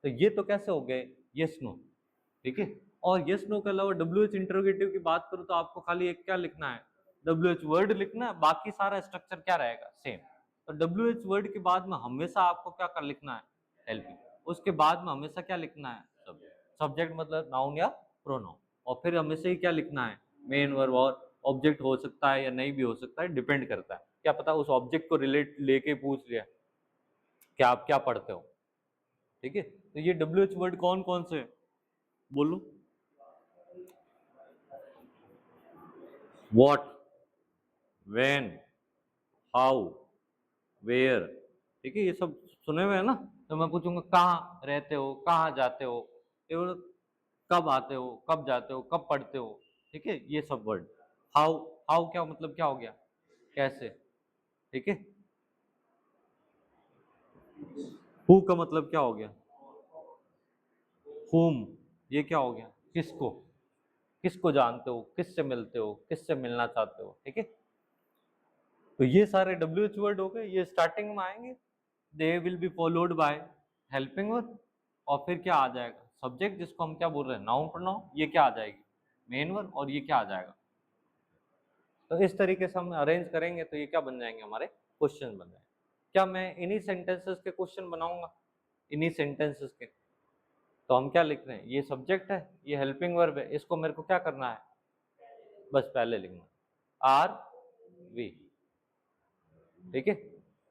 तो ये तो कैसे हो गए, यस नो, ठीक है। और यस नो के अलावा डब्ल्यू एच इंटरोगेटिव की बात करूँ तो आपको खाली एक क्या लिखना है, डब्ल्यू एच वर्ड लिखना है, बाकी सारा स्ट्रक्चर क्या रहेगा, सेम। तो डब्ल्यू एच वर्ड के बाद में हमेशा आपको क्या कर लिखना है, हेल्पिंग, उसके बाद में हमेशा क्या लिखना है, सब्जेक्ट। सब्जेक्ट मतलब नाउन या प्रोनाउन, और फिर हमेशा ही क्या लिखना है, मेन वर्ब, और ऑब्जेक्ट हो सकता है या नहीं भी हो सकता है, डिपेंड करता है, क्या पता उस ऑब्जेक्ट को रिलेट लेके पूछ लिया कि आप क्या पढ़ते हो, ठीक है। तो ये डब्ल्यू एच वर्ड कौन कौन से, बोलो, व्हाट, व्हेन, हाउ, वेयर, ठीक है, ये सब सुने हुए हैं ना। तो मैं पूछूंगा कहाँ रहते हो, कहाँ जाते हो, ये कब आते हो, कब जाते हो, कब पढ़ते हो, ठीक है, ये सब वर्ड। हाउ, हाउ क्या मतलब, क्या हो गया, कैसे, ठीक है। हु का मतलब क्या हो गया, हुम, ये क्या हो गया, किसको, किसको जानते हो, किससे मिलते हो, किससे मिलना चाहते हो, ठीक है। तो ये सारे डब्ल्यू एच वर्ड हो गए, ये स्टार्टिंग में आएंगे, they will be followed by helping verb, और फिर क्या आ जाएगा, सब्जेक्ट, जिसको हम क्या बोल रहे हैं, नाउन प्रोनाउन, ये क्या आ जाएगी, मेन वर्ब, और ये क्या आ जाएगा। तो इस तरीके से हम अरेंज करेंगे तो ये क्या बन जाएंगे, हमारे क्वेश्चन बन जाएंगे। क्या मैं इन्हीं सेंटेंसेस के क्वेश्चन बनाऊंगा, इन्हीं सेंटेंसेस के। तो हम क्या लिख रहे हैं, ये सब्जेक्ट है, ये हेल्पिंग वर्ब है, इसको मेरे को क्या करना है, बस पहले लिखना आर वी, ठीक है,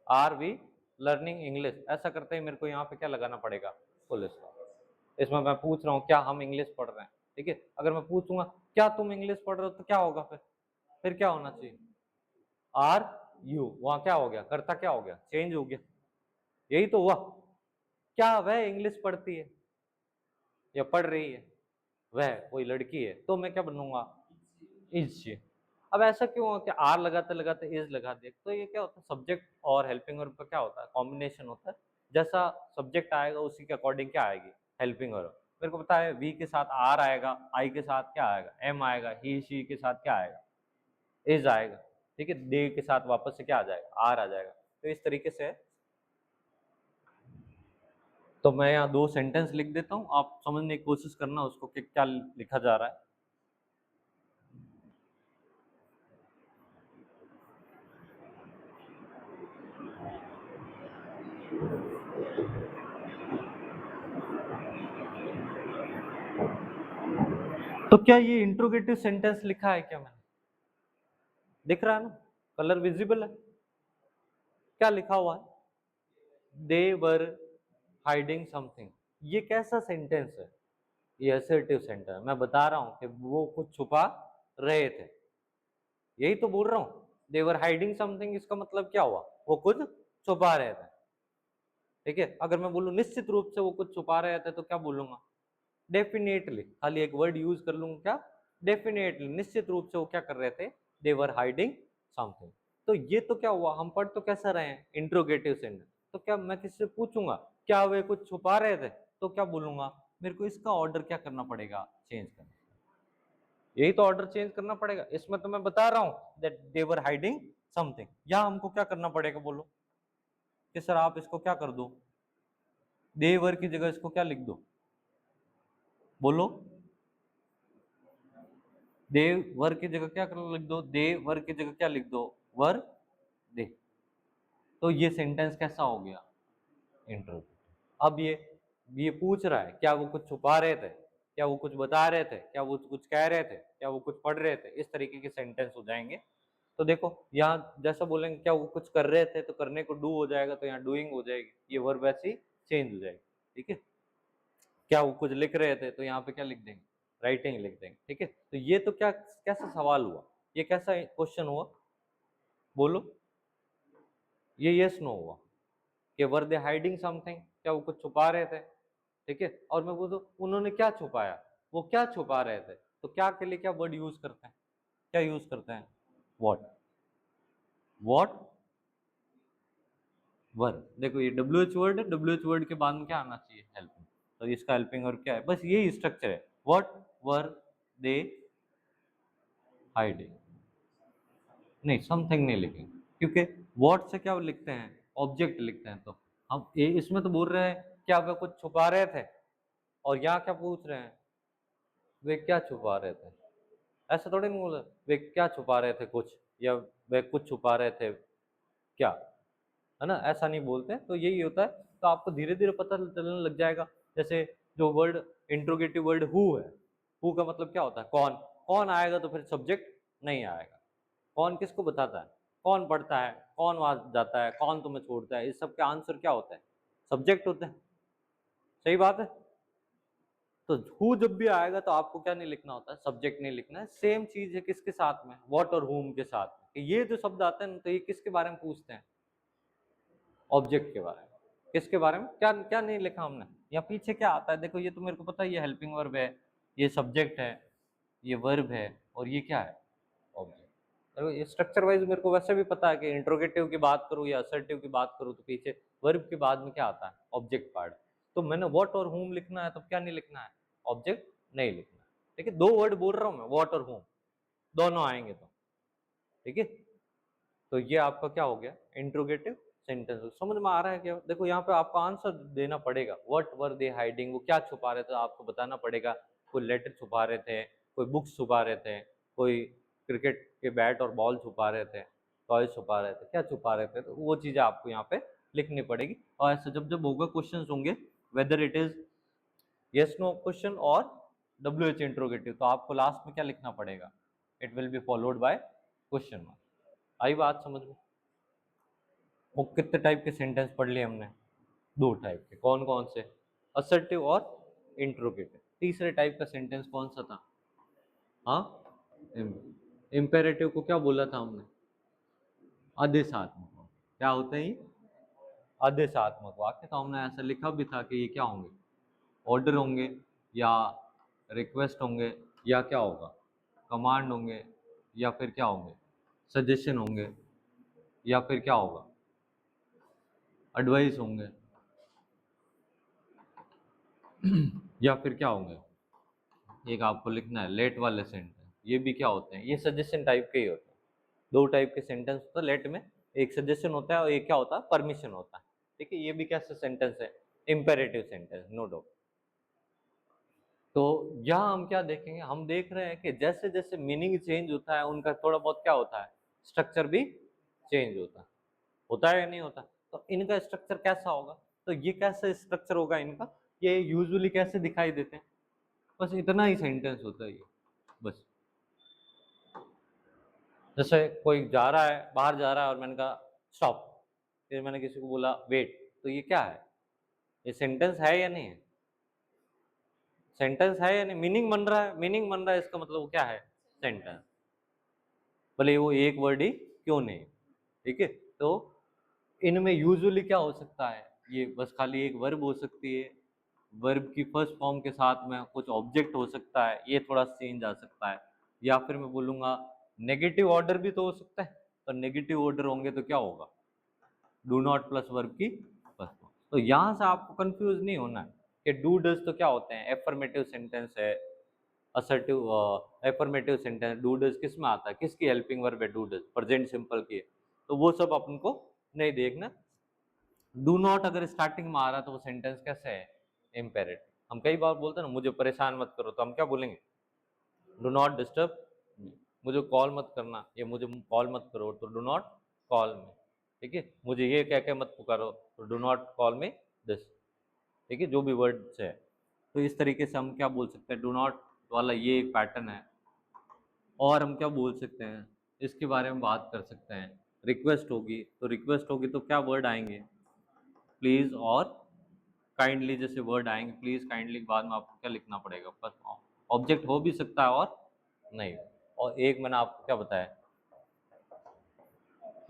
आर वी लर्निंग इंग्लिश, ऐसा करते ही मेरे को यहाँ पे क्या लगाना पड़ेगा, फुल स्टॉप। इसमें मैं पूछ रहा हूँ क्या हम इंग्लिश पढ़ रहे हैं, ठीक है। अगर मैं पूछूंगा क्या तुम इंग्लिश पढ़ रहे हो, तो क्या होगा, फिर क्या होना चाहिए, आर यू, वहां क्या हो गया, करता क्या हो गया, चेंज हो गया, यही तो हुआ। क्या वह इंग्लिश पढ़ती है या पढ़ रही है, वह कोई लड़की है, तो मैं क्या बनूंगा, इज। अब ऐसा क्यों हो कि आर लगाते लगाते इज लगा दे, तो ये क्या होता है, सब्जेक्ट और हेल्पिंग वर्ब का क्या होता है, कॉम्बिनेशन होता है। जैसा सब्जेक्ट आएगा उसी के अकॉर्डिंग क्या आएगी, हेल्पिंग वर्ब। मेरे को पता है वी के साथ आर आएगा, आई के साथ क्या आएगा, एम आएगा, ही शी के साथ क्या आएगा, इज आएगा, ठीक है, दे के साथ वापस से क्या आ जाएगा, आर आ जाएगा। तो इस तरीके से, तो मैं यहाँ दो सेंटेंस लिख देता हूँ, आप समझने की कोशिश करना उसको कि क्या लिखा जा रहा है। तो क्या ये इंट्रोगेटिव सेंटेंस लिखा है क्या, मैंने, दिख रहा है ना, कलर विजिबल है, क्या लिखा हुआ है, दे वर हाइडिंग समथिंग, ये कैसा सेंटेंस है, ये असर्टिव सेंटेंस, मैं बता रहा हूं कि वो कुछ छुपा रहे थे, यही तो बोल रहा हूँ, दे वर हाइडिंग समथिंग, इसका मतलब क्या हुआ, वो कुछ छुपा रहे थे, ठीक है। अगर मैं बोलूँ निश्चित रूप से वो कुछ छुपा रहे थे, तो क्या बोलूंगा, डेफिनेटली, खाली एक वर्ड यूज कर लूंगा, क्या, डेफिनेटली, निश्चित रूप से वो क्या कर रहे थे, दे वर हाइडिंग समथिंग। तो ये तो क्या हुआ, हम पढ़ तो कैसा रहे हैं, इंट्रोगेटिव सेंटेंस। तो क्या मैं किससे पूछूंगा क्या वे कुछ छुपा रहे थे, तो क्या बोलूंगा, मेरे को इसका ऑर्डर क्या करना पड़ेगा, चेंज करना, यही तो ऑर्डर चेंज करना पड़ेगा। इसमें तो मैं बता रहा हूं that they were hiding something, या हमको क्या करना पड़ेगा, बोलो कि सर आप इसको क्या कर दो, दे वर की जगह इसको क्या लिख दो, बोलो, दे वर की जगह क्या कर लिख दो, दे वर की जगह क्या लिख दो, वर दे। तो ये सेंटेंस कैसा हो गया, इंटरव्यू। अब ये पूछ रहा है क्या वो कुछ छुपा रहे थे, क्या वो कुछ बता रहे थे, क्या वो कुछ कह रहे थे, क्या वो कुछ पढ़ रहे थे, इस तरीके के सेंटेंस हो जाएंगे। तो देखो यहाँ जैसा बोलेंगे क्या वो कुछ कर रहे थे, तो करने को डू हो जाएगा, तो यहाँ डूइंग हो जाएगी, ये वर्ब वैसे ही चेंज हो जाएगी, ठीक है। क्या वो कुछ लिख रहे थे, तो यहाँ पे क्या लिख देंगे, राइटिंग लिख देंगे, ठीक है। तो ये तो क्या कैसा सवाल हुआ, ये कैसा क्वेश्चन हुआ, बोलो, ये यस नो हुआ कि वर दे हाइडिंग समथिंग, क्या वो कुछ छुपा रहे थे, ठीक है। और मैं बोलूँ उन्होंने क्या छुपाया, वो क्या छुपा रहे थे, तो क्या के लिए क्या वर्ड यूज करते हैं, क्या यूज करते हैं, व्हाट, व्हाट वर। देखो ये डब्ल्यू एच वर्ड है, डब्ल्यू एच वर्ड के बाद में क्या आना चाहिए, हेल्पिंग। तो इसका हेल्पिंग वर्ब क्या है, बस यही स्ट्रक्चर है, व्हाट वर दे हाइडिंग, नहीं, समथिंग नहीं लिखेंगे, क्योंकि व्हाट से क्या लिखते हैं, ऑब्जेक्ट लिखते हैं। तो हम इसमें तो बोल रहे हैं क्या वे कुछ छुपा रहे थे, और यहाँ क्या पूछ रहे हैं, वे क्या छुपा रहे थे। ऐसा थोड़ी नहीं बोला वे क्या छुपा रहे थे कुछ, या वे कुछ छुपा रहे थे क्या, है ना, ऐसा नहीं बोलते। तो यही होता है। तो आपको धीरे धीरे पता चलने लग जाएगा। जैसे जो वर्ड इंट्रोगेटिव वर्ड हु है, हु का मतलब क्या होता है, कौन। कौन आएगा तो फिर सब्जेक्ट नहीं आएगा। कौन किसको बताता है, कौन पढ़ता है, कौन वहां जाता है, कौन तुम्हें छोड़ता है, इस सब का आंसर क्या होता है, सब्जेक्ट होते हैं। सही बात है। तो हु जब भी आएगा तो आपको क्या नहीं लिखना होता है, सब्जेक्ट नहीं लिखना है। सेम चीज है किसके साथ में, व्हाट और हुम के साथ में। कि ये जो शब्द आते हैं ना, तो ये किसके बारे में पूछते हैं, ऑब्जेक्ट के बारे में। किसके बारे में, क्या क्या नहीं लिखा हमने, या पीछे क्या आता है। देखो ये तो मेरे को पता है, ये हेल्पिंग वर्ब है, ये सब्जेक्ट है, ये वर्ब है, और ये क्या है, ऑब्जेक्ट। देखो ये स्ट्रक्चर वाइज मेरे को वैसे भी पता है कि इंट्रोगेटिव की बात करूँ या असर्टिव की बात करूँ तो पीछे वर्ब के बाद में क्या आता है, ऑब्जेक्ट पार्ट। तो मैंने व्हाट और हुम लिखना है, तब क्या नहीं लिखना है, ऑब्जेक्ट नहीं लिखना है। ठीक है, दो वर्ड बोल रहा हूँ मैं, व्हाट और हुम, दोनों आएंगे तो। ठीक है, तो ये आपका क्या हो गया, इंट्रोगेटिव सेंटेंस। समझ में आ रहा है क्या। देखो यहाँ पे आपको आंसर देना पड़ेगा, व्हाट वर दे हाइडिंग, वो क्या छुपा रहे थे आपको बताना पड़ेगा। कोई लेटर छुपा रहे थे, कोई बुक्स छुपा रहे थे, कोई क्रिकेट के बैट और बॉल छुपा रहे थे, टॉय छुपा रहे थे, क्या छुपा रहे थे, तो वो चीजें आपको यहाँ पे लिखनी पड़ेगी। और ऐसे जब जब होगा क्वेश्चन होंगे, whether it is yes no question और WH इंट्रोगेटिव, तो आपको लास्ट में क्या लिखना पड़ेगा, it will be followed by question mark. आई बात समझ में। वो कितने टाइप के सेंटेंस पढ़ लिए हमने, दो टाइप के, कौन कौन से, असर्टिव और इंट्रोगेटिव। तीसरे टाइप का सेंटेंस कौन सा था, हाँ, इम्पेरेटिव को क्या बोला था हमने, आदेशात्मक। क्या होते हैं ये, आदेशात्मक वाक्य। तो हमने ऐसा लिखा भी था कि ये क्या होंगे, ऑर्डर होंगे, या रिक्वेस्ट होंगे, या क्या होगा, कमांड होंगे, या फिर क्या होंगे, सजेशन होंगे, या फिर क्या होगा, एडवाइस होंगे, या फिर क्या होंगे। एक आपको लिखना है लेट वाले सेंटेंस, ये भी क्या होते हैं, ये सजेशन टाइप के ही होते हैं। दो टाइप के सेंटेंस होता है लेट में, एक सजेशन होता है और एक क्या होता है, परमिशन होता है। ठीक है, ये भी कैसे सेंटेंस है, इंपेरेटिव सेंटेंस, नो डाउट। तो यहाँ हम क्या देखेंगे, हम देख रहे हैं कि जैसे जैसे मीनिंग चेंज होता है, उनका थोड़ा बहुत क्या होता है, स्ट्रक्चर भी चेंज होता है या नहीं होता। तो इनका स्ट्रक्चर कैसा होगा, तो ये कैसे स्ट्रक्चर होगा इनका, ये यूजुअली कैसे दिखाई देते हैं, बस इतना ही सेंटेंस होता है ये, बस। जैसे कोई जा रहा है, बाहर जा रहा है, और मैंने कहा स्टॉप, फिर मैंने किसी को बोला वेट, तो ये क्या है, ये सेंटेंस है या नहीं है, सेंटेंस है या नहीं, मीनिंग बन रहा है, मीनिंग बन रहा है, इसका मतलब वो क्या है, सेंटेंस, भले वो एक वर्ड ही क्यों नहीं। ठीक है, तो इनमें यूजुअली क्या हो सकता है, ये बस खाली एक वर्ब हो सकती है, वर्ब की फर्स्ट फॉर्म के साथ में कुछ ऑब्जेक्ट हो सकता है, ये थोड़ा चेंज आ सकता है। या फिर मैं बोलूँगा नेगेटिव ऑर्डर भी तो हो सकता है, तो नेगेटिव ऑर्डर होंगे तो क्या होगा, डू नॉट प्लस वर्ब की फर्स्ट फॉर्म। तो यहाँ से आपको कंफ्यूज नहीं होना है कि डू डज तो क्या होते हैं, एफर्मेटिव सेंटेंस है, assertive affirmative sentence, do does किस में आता है, किसकी हेल्पिंग वर्ब है, डू डज प्रेजेंट सिंपल की है। तो वो सब अपन को नहीं देखना। डू नॉट अगर स्टार्टिंग में आ रहा है तो वो सेंटेंस कैसे है, इम्पेरेटिव। हम कई बार बोलते हैं ना, मुझे परेशान मत करो, तो हम क्या बोलेंगे, डू नॉट डिस्टर्ब मी। मुझे कॉल मत करना, ये मुझे कॉल मत करो, तो डू नॉट कॉल मी। ठीक है, मुझे ये कह के मत पुकारो, तो do not call me this. ठीक है, जो भी वर्ड्स है, तो इस तरीके से हम क्या बोल सकते हैं, डू नॉट वाला ये एक पैटर्न है। और हम क्या बोल सकते हैं, इसके बारे में बात कर सकते हैं। रिक्वेस्ट होगी, तो रिक्वेस्ट होगी तो क्या वर्ड आएंगे, प्लीज और काइंडली जैसे वर्ड आएंगे। प्लीज काइंडली के बाद में आपको क्या लिखना पड़ेगा, बस ऑब्जेक्ट हो भी सकता है और नहीं। और एक मैंने आपको क्या बताया,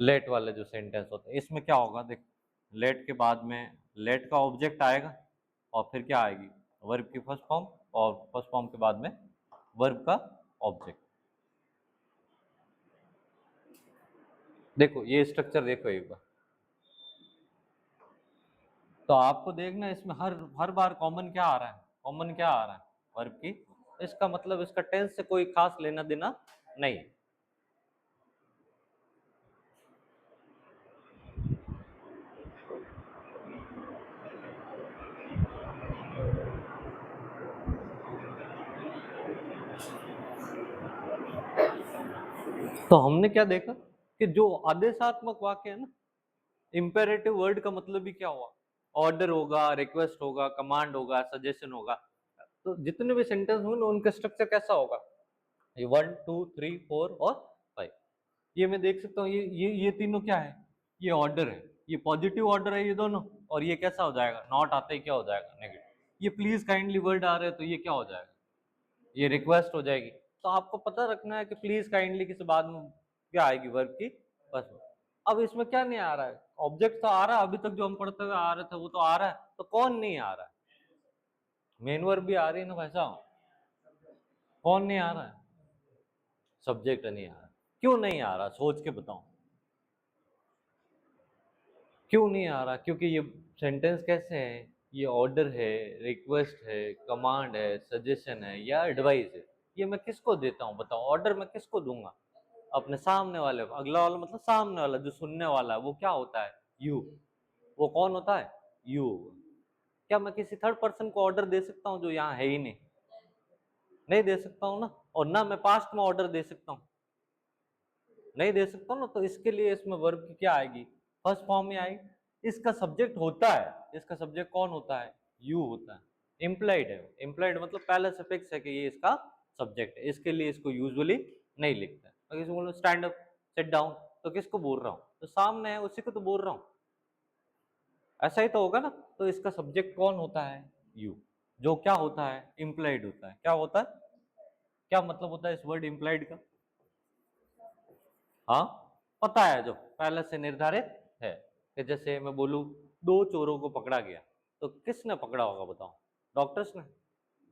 लेट वाले जो सेंटेंस होते हैं, इसमें क्या होगा, देख, लेट के बाद में लेट का ऑब्जेक्ट आएगा, और फिर क्या आएगी, वर्ब की फर्स्ट फॉर्म, और फर्स्ट फॉर्म के बाद में वर्ब का ऑब्जेक्ट। देखो ये स्ट्रक्चर देखो एक बार, तो आपको देखना इसमें हर हर बार कॉमन क्या आ रहा है, कॉमन क्या आ रहा है, वर्ब की। इसका मतलब इसका टेंस से कोई खास लेना देना नहीं। तो हमने क्या देखा कि जो आदेशात्मक वाक्य है ना, इंपेरेटिव वर्ड का मतलब भी क्या हुआ, ऑर्डर होगा, रिक्वेस्ट होगा, कमांड होगा, सजेशन होगा। तो जितने भी सेंटेंस होंगे उनका स्ट्रक्चर कैसा होगा, ये 1 2 3 4 और 5। ये मैं देख सकता हूँ, ये तीनों क्या है, ये ऑर्डर है, ये पॉजिटिव ऑर्डर है ये दोनों, और ये कैसा हो जाएगा, नॉट आते ही क्या हो जाएगा, नेगेटिव। ये प्लीज काइंडली वर्ड आ रहे हैं तो ये क्या हो जाएगा, ये रिक्वेस्ट हो जाएगी। तो आपको पता रखना है कि प्लीज काइंडली के बाद में क्या आएगी, वर्ब की बस। अब इसमें क्या नहीं आ रहा है, ऑब्जेक्ट तो आ रहा है, अभी तक जो हम पढ़ते हुए आ रहे थे वो तो आ रहा है, तो कौन नहीं आ रहा है, मेन वर्ब भी आ रही है ना भाई साहब, कौन नहीं आ रहा है, सब्जेक्ट नहीं आ रहा। क्यों नहीं आ रहा, सोच के बताओ क्यों नहीं आ रहा, क्योंकि ये सेंटेंस कैसे है, ये ऑर्डर है, रिक्वेस्ट है, कमांड है, सजेशन है या एडवाइस है। ये मैं किसको देता हूँ बताओ, ऑर्डर मैं किसको दूंगा, अपने सामने वाले को। अगला वाला मतलब सामने वाला जो सुनने वाला है वो क्या होता है, यू। वो कौन होता है, यू। क्या मैं किसी थर्ड पर्सन को ऑर्डर दे सकता हूँ जो यहाँ है ही नहीं, नहीं दे सकता हूँ ना। और ना मैं पास्ट में ऑर्डर दे सकता हूँ, नहीं दे सकता हूँ ना। तो इसके लिए इसमें वर्ब की क्या आएगी, फर्स्ट फॉर्म में आएगी। इसका सब्जेक्ट होता है, इसका सब्जेक्ट कौन होता है, यू होता है। इम्प्लाइड है, इम्प्लाइड मतलब पहले से फिक्स है कि ये इसका सब्जेक्ट है, इसके लिए इसको यूजुअली नहीं लिखते हैं। अगर किसी बोलो स्टैंड अप, सिट डाउन, तो किसको बोल रहा हूँ, तो सामने है उसी को तो बोल रहा हूँ, ऐसा ही तो होगा ना। तो इसका सब्जेक्ट कौन होता है, यू, जो क्या होता है, इम्प्लाइड होता है। क्या होता है, क्या मतलब होता है इस वर्ड इम्प्लाइड का, हाँ पता है, जो पहले से निर्धारित है। कि जैसे मैं बोलूं दो चोरों को पकड़ा गया, तो किसने पकड़ा होगा बताओ, डॉक्टर्स ने,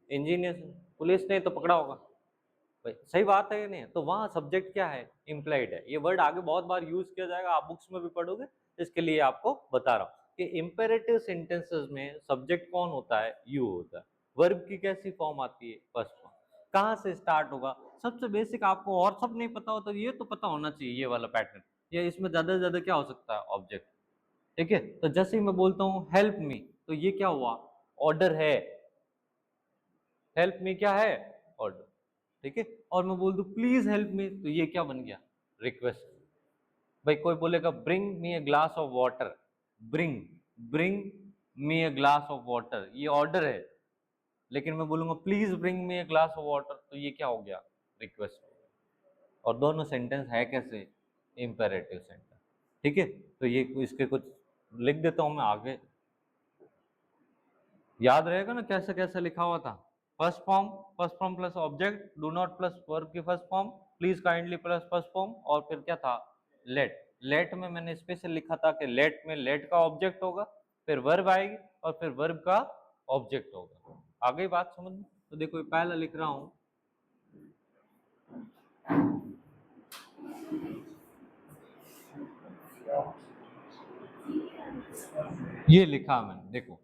इंजीनियर्स ने, पुलिस ने तो पकड़ा होगा भाई, सही बात है या नहीं। तो वहां सब्जेक्ट क्या है, इम्प्लाइड है। ये वर्ड आगे बहुत बार यूज किया जाएगा, आप बुक्स में भी पढ़ोगे, इसके लिए आपको बता रहा हूँ कि इंपेरेटिव सेंटेंसेस में सब्जेक्ट कौन होता है, यू होता है। वर्ब की कैसी फॉर्म आती है, फर्स्ट फॉर्म। कहाँ से स्टार्ट होगा, सबसे बेसिक आपको और सब नहीं पता हो तो ये तो पता होना चाहिए, ये वाला पैटर्न। ये इसमें ज्यादा से ज्यादा क्या हो सकता है, ऑब्जेक्ट। ठीक है, तो जैसे ही मैं बोलता हूँ हेल्प मी, तो ये क्या हुआ, ऑर्डर है, हेल्प मी क्या है, ऑर्डर। ठीक है, और मैं बोल दूं प्लीज हेल्प मी, तो ये क्या बन गया, रिक्वेस्ट। भाई कोई बोलेगा bring me a glass of water, bring, bring me a glass of water, ये ऑर्डर है। लेकिन मैं बोलूंगा please bring me a glass of water, तो ये क्या हो गया, रिक्वेस्ट। और दोनों सेंटेंस है कैसे, इंपेरेटिव सेंटेंस। ठीक है, तो ये इसके कुछ लिख देता हूं मैं आगे, याद रहेगा ना कैसे कैसे लिखा हुआ था। First form, first form plus object, do not plus verb की first form, please kindly plus first form, और फिर क्या था, लेट। लेट में मैंने स्पेशल लिखा था कि लेट में लेट का ऑब्जेक्ट होगा, फिर वर्ब आएगी, और फिर वर्ब का ऑब्जेक्ट होगा। आ गई बात समझ में। तो देखो पहला लिख रहा हूं, ये लिखा मैंने, देखो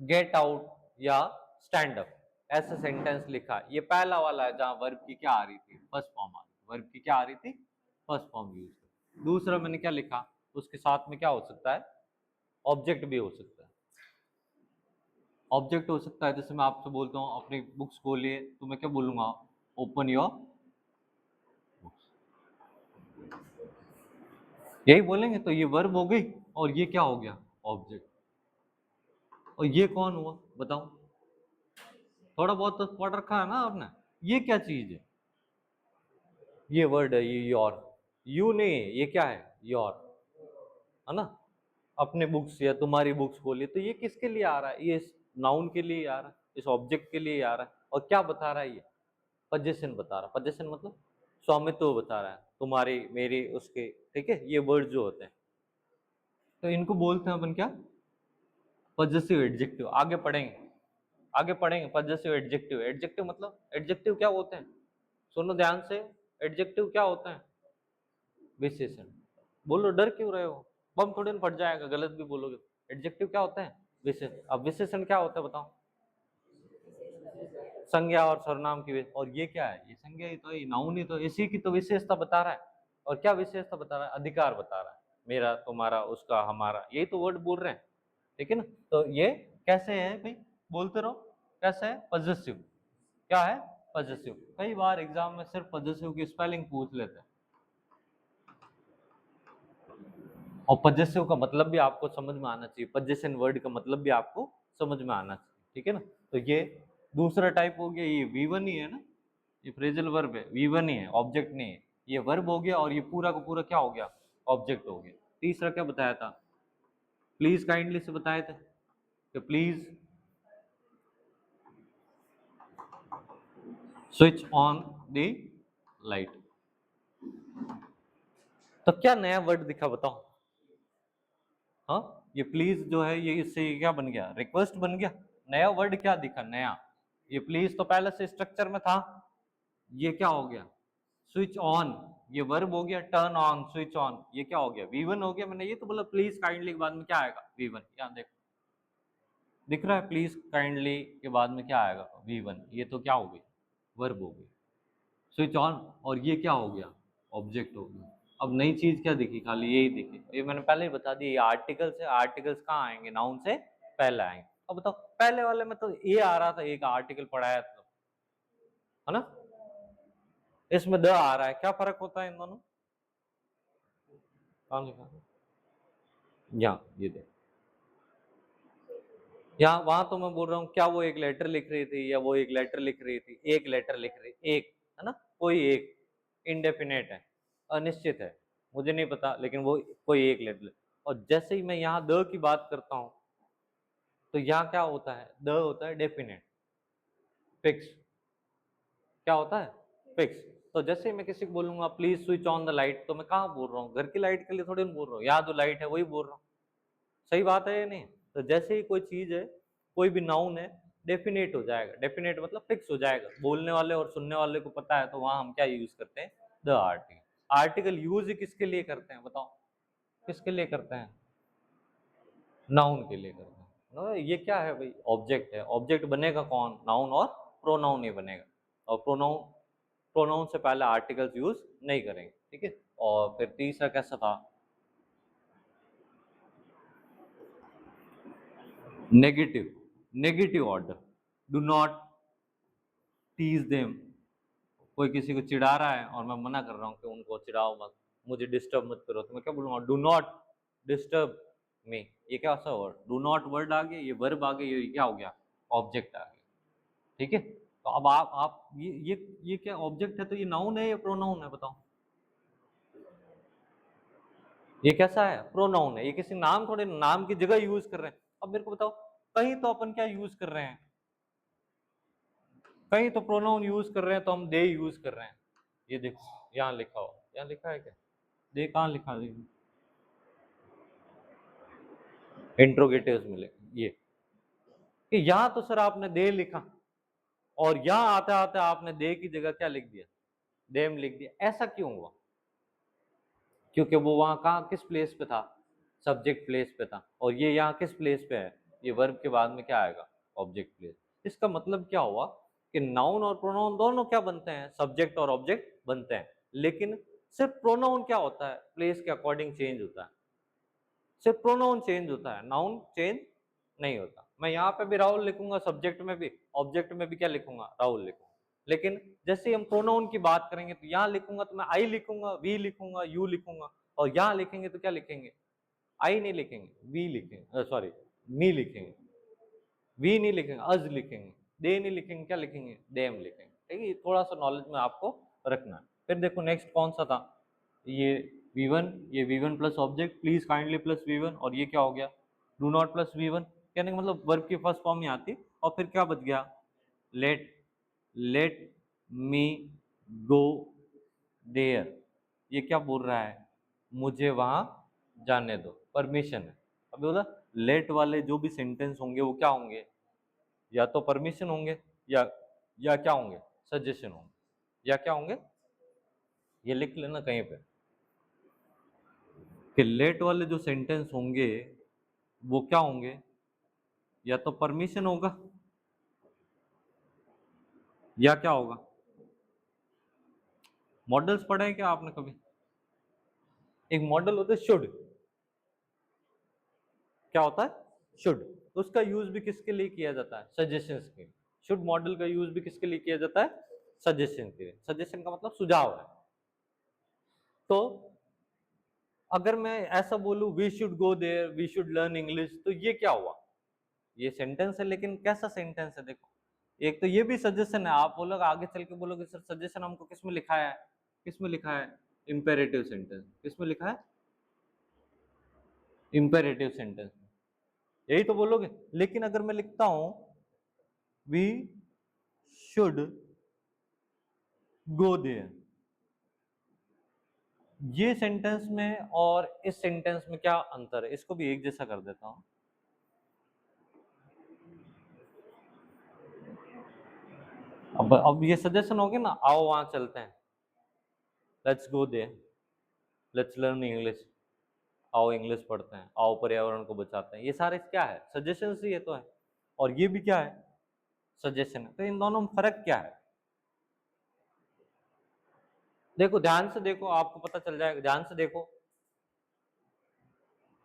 गेट आउट या स्टैंड अप, ऐसा सेंटेंस लिखा। ये पहला वाला है जहां वर्ब की क्या आ रही थी, फर्स्ट फॉर्म आ रही, वर्ब की क्या आ रही थी, फर्स्ट फॉर्म यूज। दूसरा मैंने क्या लिखा, उसके साथ में क्या हो सकता है, ऑब्जेक्ट भी हो सकता है। ऑब्जेक्ट हो सकता है, जैसे मैं आपसे बोलता हूँ अपनी बुक्स खोलिए, तो मैं क्या बोलूंगा, ओपन योर बुक्स, यही बोलेंगे। तो ये वर्ब हो गई, और ये क्या हो गया, ऑब्जेक्ट। और ये कौन हुआ बताओ, थोड़ा बहुत तो पढ़ रखा है ना आपने। ये क्या चीज है, ये वर्ड है, ये योर, यू नहीं है, ये क्या है, योर, है ना। अपने बुक्स या तुम्हारी बुक्स खोलिए, तो ये किसके लिए आ रहा है, ये इस नाउन के लिए आ रहा है, इस ऑब्जेक्ट के लिए आ रहा है। और क्या बता रहा है ये, पोजीशन बता रहा है। पोजीशन मतलब स्वामित्व बता रहा है, तुम्हारी मेरी उसके। ठीक है, ये वर्ड जो होते हैं, तो इनको बोलते हैं अपन क्या, पॉजेसिव एडजेक्टिव। आगे पढ़ेंगे, आगे पढ़ेंगे पॉजेसिव एडजेक्टिव। एडजेक्टिव मतलब, एडजेक्टिव क्या होते हैं, सुनो ध्यान से। एडजेक्टिव क्या होता है, विशेषण। बोलो डर क्यों रहे हो, बम थोड़ी ना फट जाएगा गलत भी बोलोगे। एडजेक्टिव क्या होता है, विशेषण। अब विशेषण क्या होता है बताओ, संज्ञा और सर्वनाम की और ये क्या है, ये संज्ञा ही तो, ये नाउन ही तो, इसी की तो विशेषता बता रहा है। और क्या विशेषता बता रहा है, अधिकार बता रहा है, मेरा तुम्हारा उसका हमारा, यही तो वर्ड बोल रहे हैं। ठीक है ना। तो ये कैसे है भाई, बोलते रहो, कैसे है, पॉजेसिव। क्या है, पॉजेसिव। कई बार एग्जाम में सिर्फ पॉजेसिव की स्पेलिंग पूछ लेते हैं, और पजेसिव का मतलब भी आपको समझ में आना चाहिए, पजेशन वर्ड का मतलब भी आपको समझ में आना चाहिए, ठीक है ना। तो ये दूसरा टाइप हो गया, ये V1 ही है ना, ये फ्रेजल वर्ब है, V1 ही है, ऑब्जेक्ट नहीं है। ये वर्ब हो गया और ये पूरा का पूरा क्या हो गया, ऑब्जेक्ट हो गया। तीसरा क्या बताया था, प्लीज काइंडली से बताए थे कि please switch on the light. तो क्या नया वर्ड दिखा बताओ। हाँ, ये प्लीज जो है ये इससे क्या बन गया, रिक्वेस्ट बन गया। नया वर्ड क्या दिखा नया, ये प्लीज तो पहले से स्ट्रक्चर में था, ये क्या हो गया, स्विच ऑन, ये वर्ब हो गया, टर्न ऑन, स्विच ऑन, ये क्या हो गया, V1 हो गया। मैंने ये तो बोला प्लीज काइंडली के बाद में क्या आएगा, V1। यहाँ देखो दिख रहा है, प्लीज काइंडली के बाद में क्या आएगा, V1। ये तो क्या हो गई, वर्ब हो गई। स्विच ऑन, और ये क्या हो गया, ऑब्जेक्ट हो गया। अब नई चीज क्या दिखी, खाली यही दिखी, ये मैंने पहले ही बता दिया, ये आर्टिकल्स है, आर्टिकल्स कहाँ आएंगे, नाउन से पहले आएंगे। अब बताओ, पहले वाले में तो ए आ रहा था, एक आर्टिकल पढ़ाया था, है ना, इसमें द आ रहा है, क्या फर्क होता है इन दोनों, कहाँ लिखा है, यहाँ ये देख, यहाँ वहां तो मैं बोल रहा हूँ क्या वो एक लेटर लिख रही थी या वो एक लेटर लिख रही थी, एक लेटर लिख रही, एक है ना, कोई एक, इंडेफिनेट है, अनिश्चित है, मुझे नहीं पता, लेकिन वो कोई एक लेटर। और जैसे ही मैं यहाँ द की बात करता हूँ तो यहाँ क्या होता है, द होता है डेफिनेट, फिक्स, क्या होता है, फिक्स। तो जैसे ही मैं किसी को बोलूंगा please switch on the light, तो मैं कहाँ बोल रहा हूँ, घर की लाइट के लिए थोड़ी बोल रहा हूँ, यहाँ जो लाइट है वही बोल रहा हूँ। सही बात है या नहीं। तो जैसे ही कोई चीज है, कोई भी नाउन है, डेफिनेट हो जाएगा, डेफिनेट मतलब फिक्स हो जाएगा, बोलने वाले और सुनने वाले को पता है, तो वहां हम क्या यूज करते हैं, द आर्टिकल। आर्टिकल यूज किसके लिए करते हैं बताओ, किसके लिए करते हैं, नाउन के लिए करते हैं। ये क्या है भाई, ऑब्जेक्ट है, ऑब्जेक्ट बनेगा कौन, नाउन और प्रोनाउन ही बनेगा, और प्रोनाउन, प्रोनाउन से पहले आर्टिकल्स यूज नहीं करेंगे, ठीक है। और फिर तीसरा कैसा था, negative, negative order, do not tease them. कोई किसी को चिढ़ा रहा है और मैं मना कर रहा हूँ कि उनको चिढ़ाओ मत, मुझे डिस्टर्ब मत करो, तो मैं क्या बोलूँगा, डू नॉट डिस्टर्ब मी। ये क्या सा वर्ड, डू नॉट वर्ड आ गया, ये वर्ब आ गया, ये क्या हो गया, ऑब्जेक्ट आ गया, ठीक है। तो अब आप ये क्या ऑब्जेक्ट है, तो ये नाउन है या प्रोनाउन है बताओ, ये कैसा है, प्रोनाउन है, ये किसी नाम थोड़े, नाम की जगह यूज कर रहे हैं। अब मेरे को बताओ, कहीं तो अपन क्या यूज कर रहे हैं, कहीं तो प्रोनाउन यूज कर रहे हैं, तो हम दे यूज कर रहे हैं। ये देखो यहाँ लिखा हो, यहाँ लिखा है क्या, दे कहाँ लिखा है, इंट्रोगेटिव्स मिले ये, कि यहाँ तो सर आपने दे लिखा, और यहाँ आते आते आपने दे की जगह क्या लिख दिया, देम लिख दिया, ऐसा क्यों हुआ, क्योंकि वो वहां कहाँ किस प्लेस पे था, सब्जेक्ट प्लेस पे था, और ये यहाँ किस प्लेस पे है, ये वर्ब के बाद में क्या आएगा, ऑब्जेक्ट प्लेस। इसका मतलब क्या हुआ कि नाउन और प्रोनाउन दोनों क्या बनते हैं, सब्जेक्ट और ऑब्जेक्ट बनते हैं, लेकिन सिर्फ प्रोनाउन क्या होता है, प्लेस के अकॉर्डिंग चेंज होता है, सिर्फ प्रोनाउन चेंज होता है, नाउन चेंज नहीं होता। मैं यहाँ पे भी राहुल लिखूंगा, सब्जेक्ट में भी, ऑब्जेक्ट में भी क्या लिखूंगा, राहुल लिखूंगा, लेकिन जैसे हम प्रोनाउन की बात करेंगे तो यहाँ लिखूंगा तो मैं आई लिखूंगा, वी लिखूंगा, यू लिखूंगा, और यहाँ लिखेंगे तो क्या लिखेंगे, आई नहीं लिखेंगे, वी लिखेंगे, सॉरी मी लिखेंगे, वी नहीं लिखेंगे, अज लिखेंगे, दे नहीं लिखेंगे, क्या लिखेंगे, देम लिखेंगे, ठीक है। थोड़ा सा नॉलेज में आपको रखना है। फिर देखो नेक्स्ट कौन सा था, ये V1, ये V1 plus object, please kindly plus V1, और ये क्या हो गया, डू नॉट प्लस V1, कहने का मतलब वर्ब की फर्स्ट फॉर्म ही आती, और फिर क्या बच गया, let, let me go there, ये क्या बोल रहा है, मुझे वहां जाने दो, परमिशन है। अब बोला लेट वाले जो भी सेंटेंस होंगे वो क्या होंगे, या तो परमिशन होंगे, या क्या होंगे, सजेशन होंगे, या क्या होंगे, ये लिख लेना कहीं पे, कि लेट वाले जो सेंटेंस होंगे वो क्या होंगे, या तो परमिशन होगा, या क्या होगा, मॉडल्स पढ़े हैं क्या आपने कभी, एक मॉडल होता है शुड, क्या होता है शुड, उसका यूज भी किसके लिए किया जाता है, सजेशंस के लिए। शुड मॉडल का यूज भी किसके लिए किया जाता है, सजेशन के लिए, सजेशन का मतलब सुझाव है। तो अगर मैं ऐसा बोलूं we should go there, we should learn English, तो ये क्या हुआ? ये सेंटेंस है, लेकिन कैसा सेंटेंस है? देखो, एक तो ये भी सजेशन है, आप बोलोगे आगे चल के बोलोगे सर सजेशन हमको किस में लिखा है, किस में लिखा है? Imperative sentence. किस में लिखा है? Imperative sentence. यही तो बोलोगे। लेकिन अगर मैं लिखता हूं वी शुड गो देयर, ये सेंटेंस में और इस सेंटेंस में क्या अंतर है? इसको भी एक जैसा कर देता हूं। अब ये सजेशन हो गया ना, आओ वहां चलते हैं, let's go there, let's learn English, आओ इंग्लिश पढ़ते हैं, आओ पर्यावरण को बचाते हैं। ये सारे क्या है? सजेशन ही ये तो है। और ये भी क्या है? सजेशन है। तो इन दोनों में फर्क क्या है? देखो ध्यान से देखो, आपको पता चल जाएगा। ध्यान से देखो,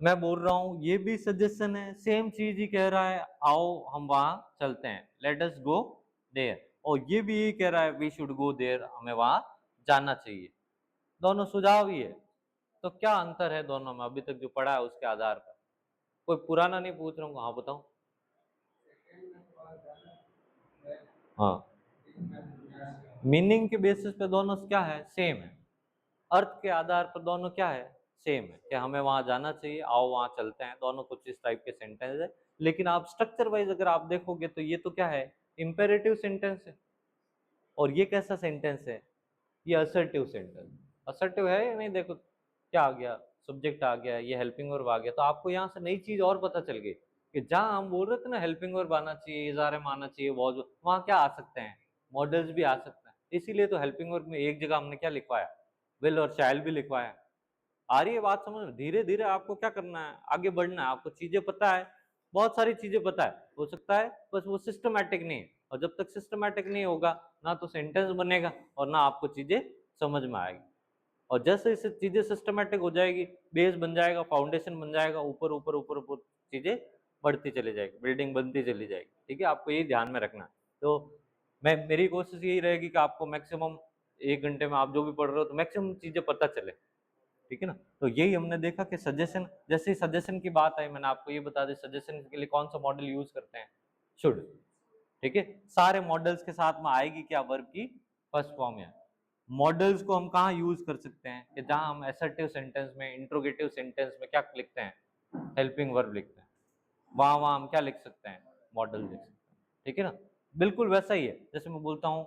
मैं बोल रहा हूं ये भी सजेशन है, सेम चीज ही कह रहा है, आओ हम वहां चलते हैं, लेट अस गो देयर। और ये भी यही कह रहा है वी शुड गो देयर, हमें वहां जाना चाहिए। दोनों सुझाव ही है। तो क्या अंतर है दोनों में अभी तक जो पढ़ा है उसके आधार पर? कोई पुराना नहीं पूछ रहा हूँ, हाँ बताओ। हाँ, मीनिंग के बेसिस पे दोनों क्या है? सेम है। अर्थ के आधार पर दोनों क्या है? सेम है, कि हमें वहां जाना चाहिए, आओ वहां चलते हैं। दोनों कुछ इस टाइप के सेंटेंस है। लेकिन आप स्ट्रक्चर वाइज अगर आप देखोगे तो ये तो क्या है? इंपेरेटिव सेंटेंस है। और ये कैसा सेंटेंस है? ये असर्टिव सेंटेंस। असर्टिव है या नहीं? देखो क्या आ गया, सब्जेक्ट आ गया, ये हेल्पिंग वर्ब आ गया। तो आपको यहाँ से नई चीज और पता चल गई कि जहाँ हम बोल रहे थे ना हेल्पिंग वर्ब आना चाहिए, इज़ारे आना चाहिए, वॉज, वहाँ क्या आ सकते हैं? मॉडल्स भी आ सकते हैं। इसीलिए तो हेल्पिंग वर्ब में एक जगह हमने क्या लिखवाया? विल और शैल भी लिखवाया। आ रही है बात समझ में? धीरे धीरे आपको क्या करना है? आगे बढ़ना है। आपको चीजें पता है, बहुत सारी चीजें पता है, हो सकता है बस वो सिस्टमैटिक नहीं है। और जब तक सिस्टमैटिक नहीं होगा, ना तो सेंटेंस बनेगा और ना आपको चीजें समझ में आएगी। और जैसे जैसे चीजें सिस्टमैटिक हो जाएगी, बेस बन जाएगा, फाउंडेशन बन जाएगा, ऊपर ऊपर ऊपर ऊपर चीजें बढ़ती चली जाएगी, बिल्डिंग बनती चली जाएगी। ठीक है, आपको ये ध्यान में रखना है। तो मेरी कोशिश यही रहेगी कि आपको मैक्सिमम 1 घंटे में आप जो भी पढ़ रहे हो तो मैक्सिमम चीजें पता चले। ठीक है ना? तो यही हमने देखा कि सजेशन, जैसे ही सजेशन की बात आई मैंने आपको ये बता दी सजेशन के लिए कौन सा मॉडल यूज करते हैं? शुड। ठीक है, सारे मॉडल्स के साथ में आएगी क्या? वर्ब की फर्स्ट फॉर्म है। मॉडल्स को हम कहाँ यूज कर सकते हैं? कि जहां हम असर्टिव सेंटेंस में, इंट्रोगेटिव सेंटेंस में क्या लिखते हैं? हेल्पिंग वर्ब लिखते हैं। वहां वहां हम क्या लिख सकते हैं? मॉडल लिख सकते हैं। ठीक है ना? बिल्कुल वैसा ही है जैसे मैं बोलता हूँ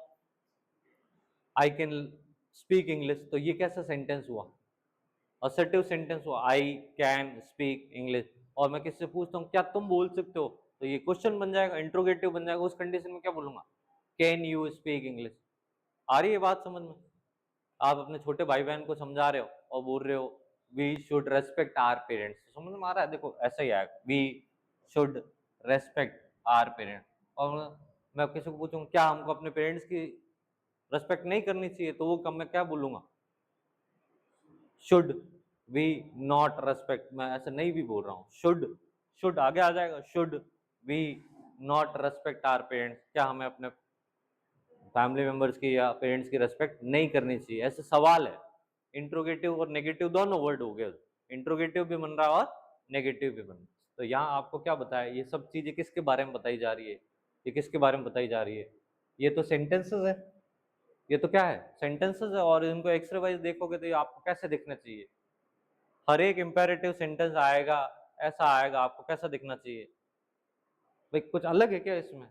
आई कैन स्पीक इंग्लिश, तो ये कैसा सेंटेंस हुआ? असर्टिव सेंटेंस हुआ, आई कैन स्पीक इंग्लिश। और मैं किससे पूछता हूँ क्या तुम बोल सकते हो, तो ये क्वेश्चन बन जाएगा, इंट्रोगेटिव बन जाएगा। उस कंडीशन में क्या बोलूंगा? Can you speak English. आ रही है बात समझ में? आप अपने छोटे भाई बहन को समझा रहे हो और बोल रहे हो we should respect our parents, समझ में आ रहा है? देखो ऐसा ही आएगा, we should respect our parents. और मैं किसी को पूछूंगा क्या हमको अपने पेरेंट्स की रेस्पेक्ट नहीं करनी चाहिए, तो वो कब मैं क्या बोलूंगा? Should we not respect. मैं ऐसे नहीं भी बोल रहा हूँ, शुड, शुड आगे आ जाएगा, should we not respect our parents, क्या हमें अपने फैमिली मेंबर्स की या पेरेंट्स की रेस्पेक्ट नहीं करनी चाहिए? ऐसे सवाल है। इंट्रोगेटिव और नेगेटिव दोनों वर्ड हो गए, इंट्रोगेटिव भी बन रहा है और नेगेटिव भी बन रहा है। तो यहाँ आपको क्या बताया? ये सब चीजें किसके बारे में बताई जा रही है? ये किसके बारे में बताई जा रही है? ये तो सेंटेंसेस है। ये तो क्या है? सेंटेंसेस है। और इनको एक्सरे वाइज देखोगे तो ये आपको कैसे दिखना चाहिए? हर एक इंपेरेटिव सेंटेंस आएगा, ऐसा आएगा, आपको कैसा दिखना चाहिए? भाई कुछ अलग है क्या इसमें?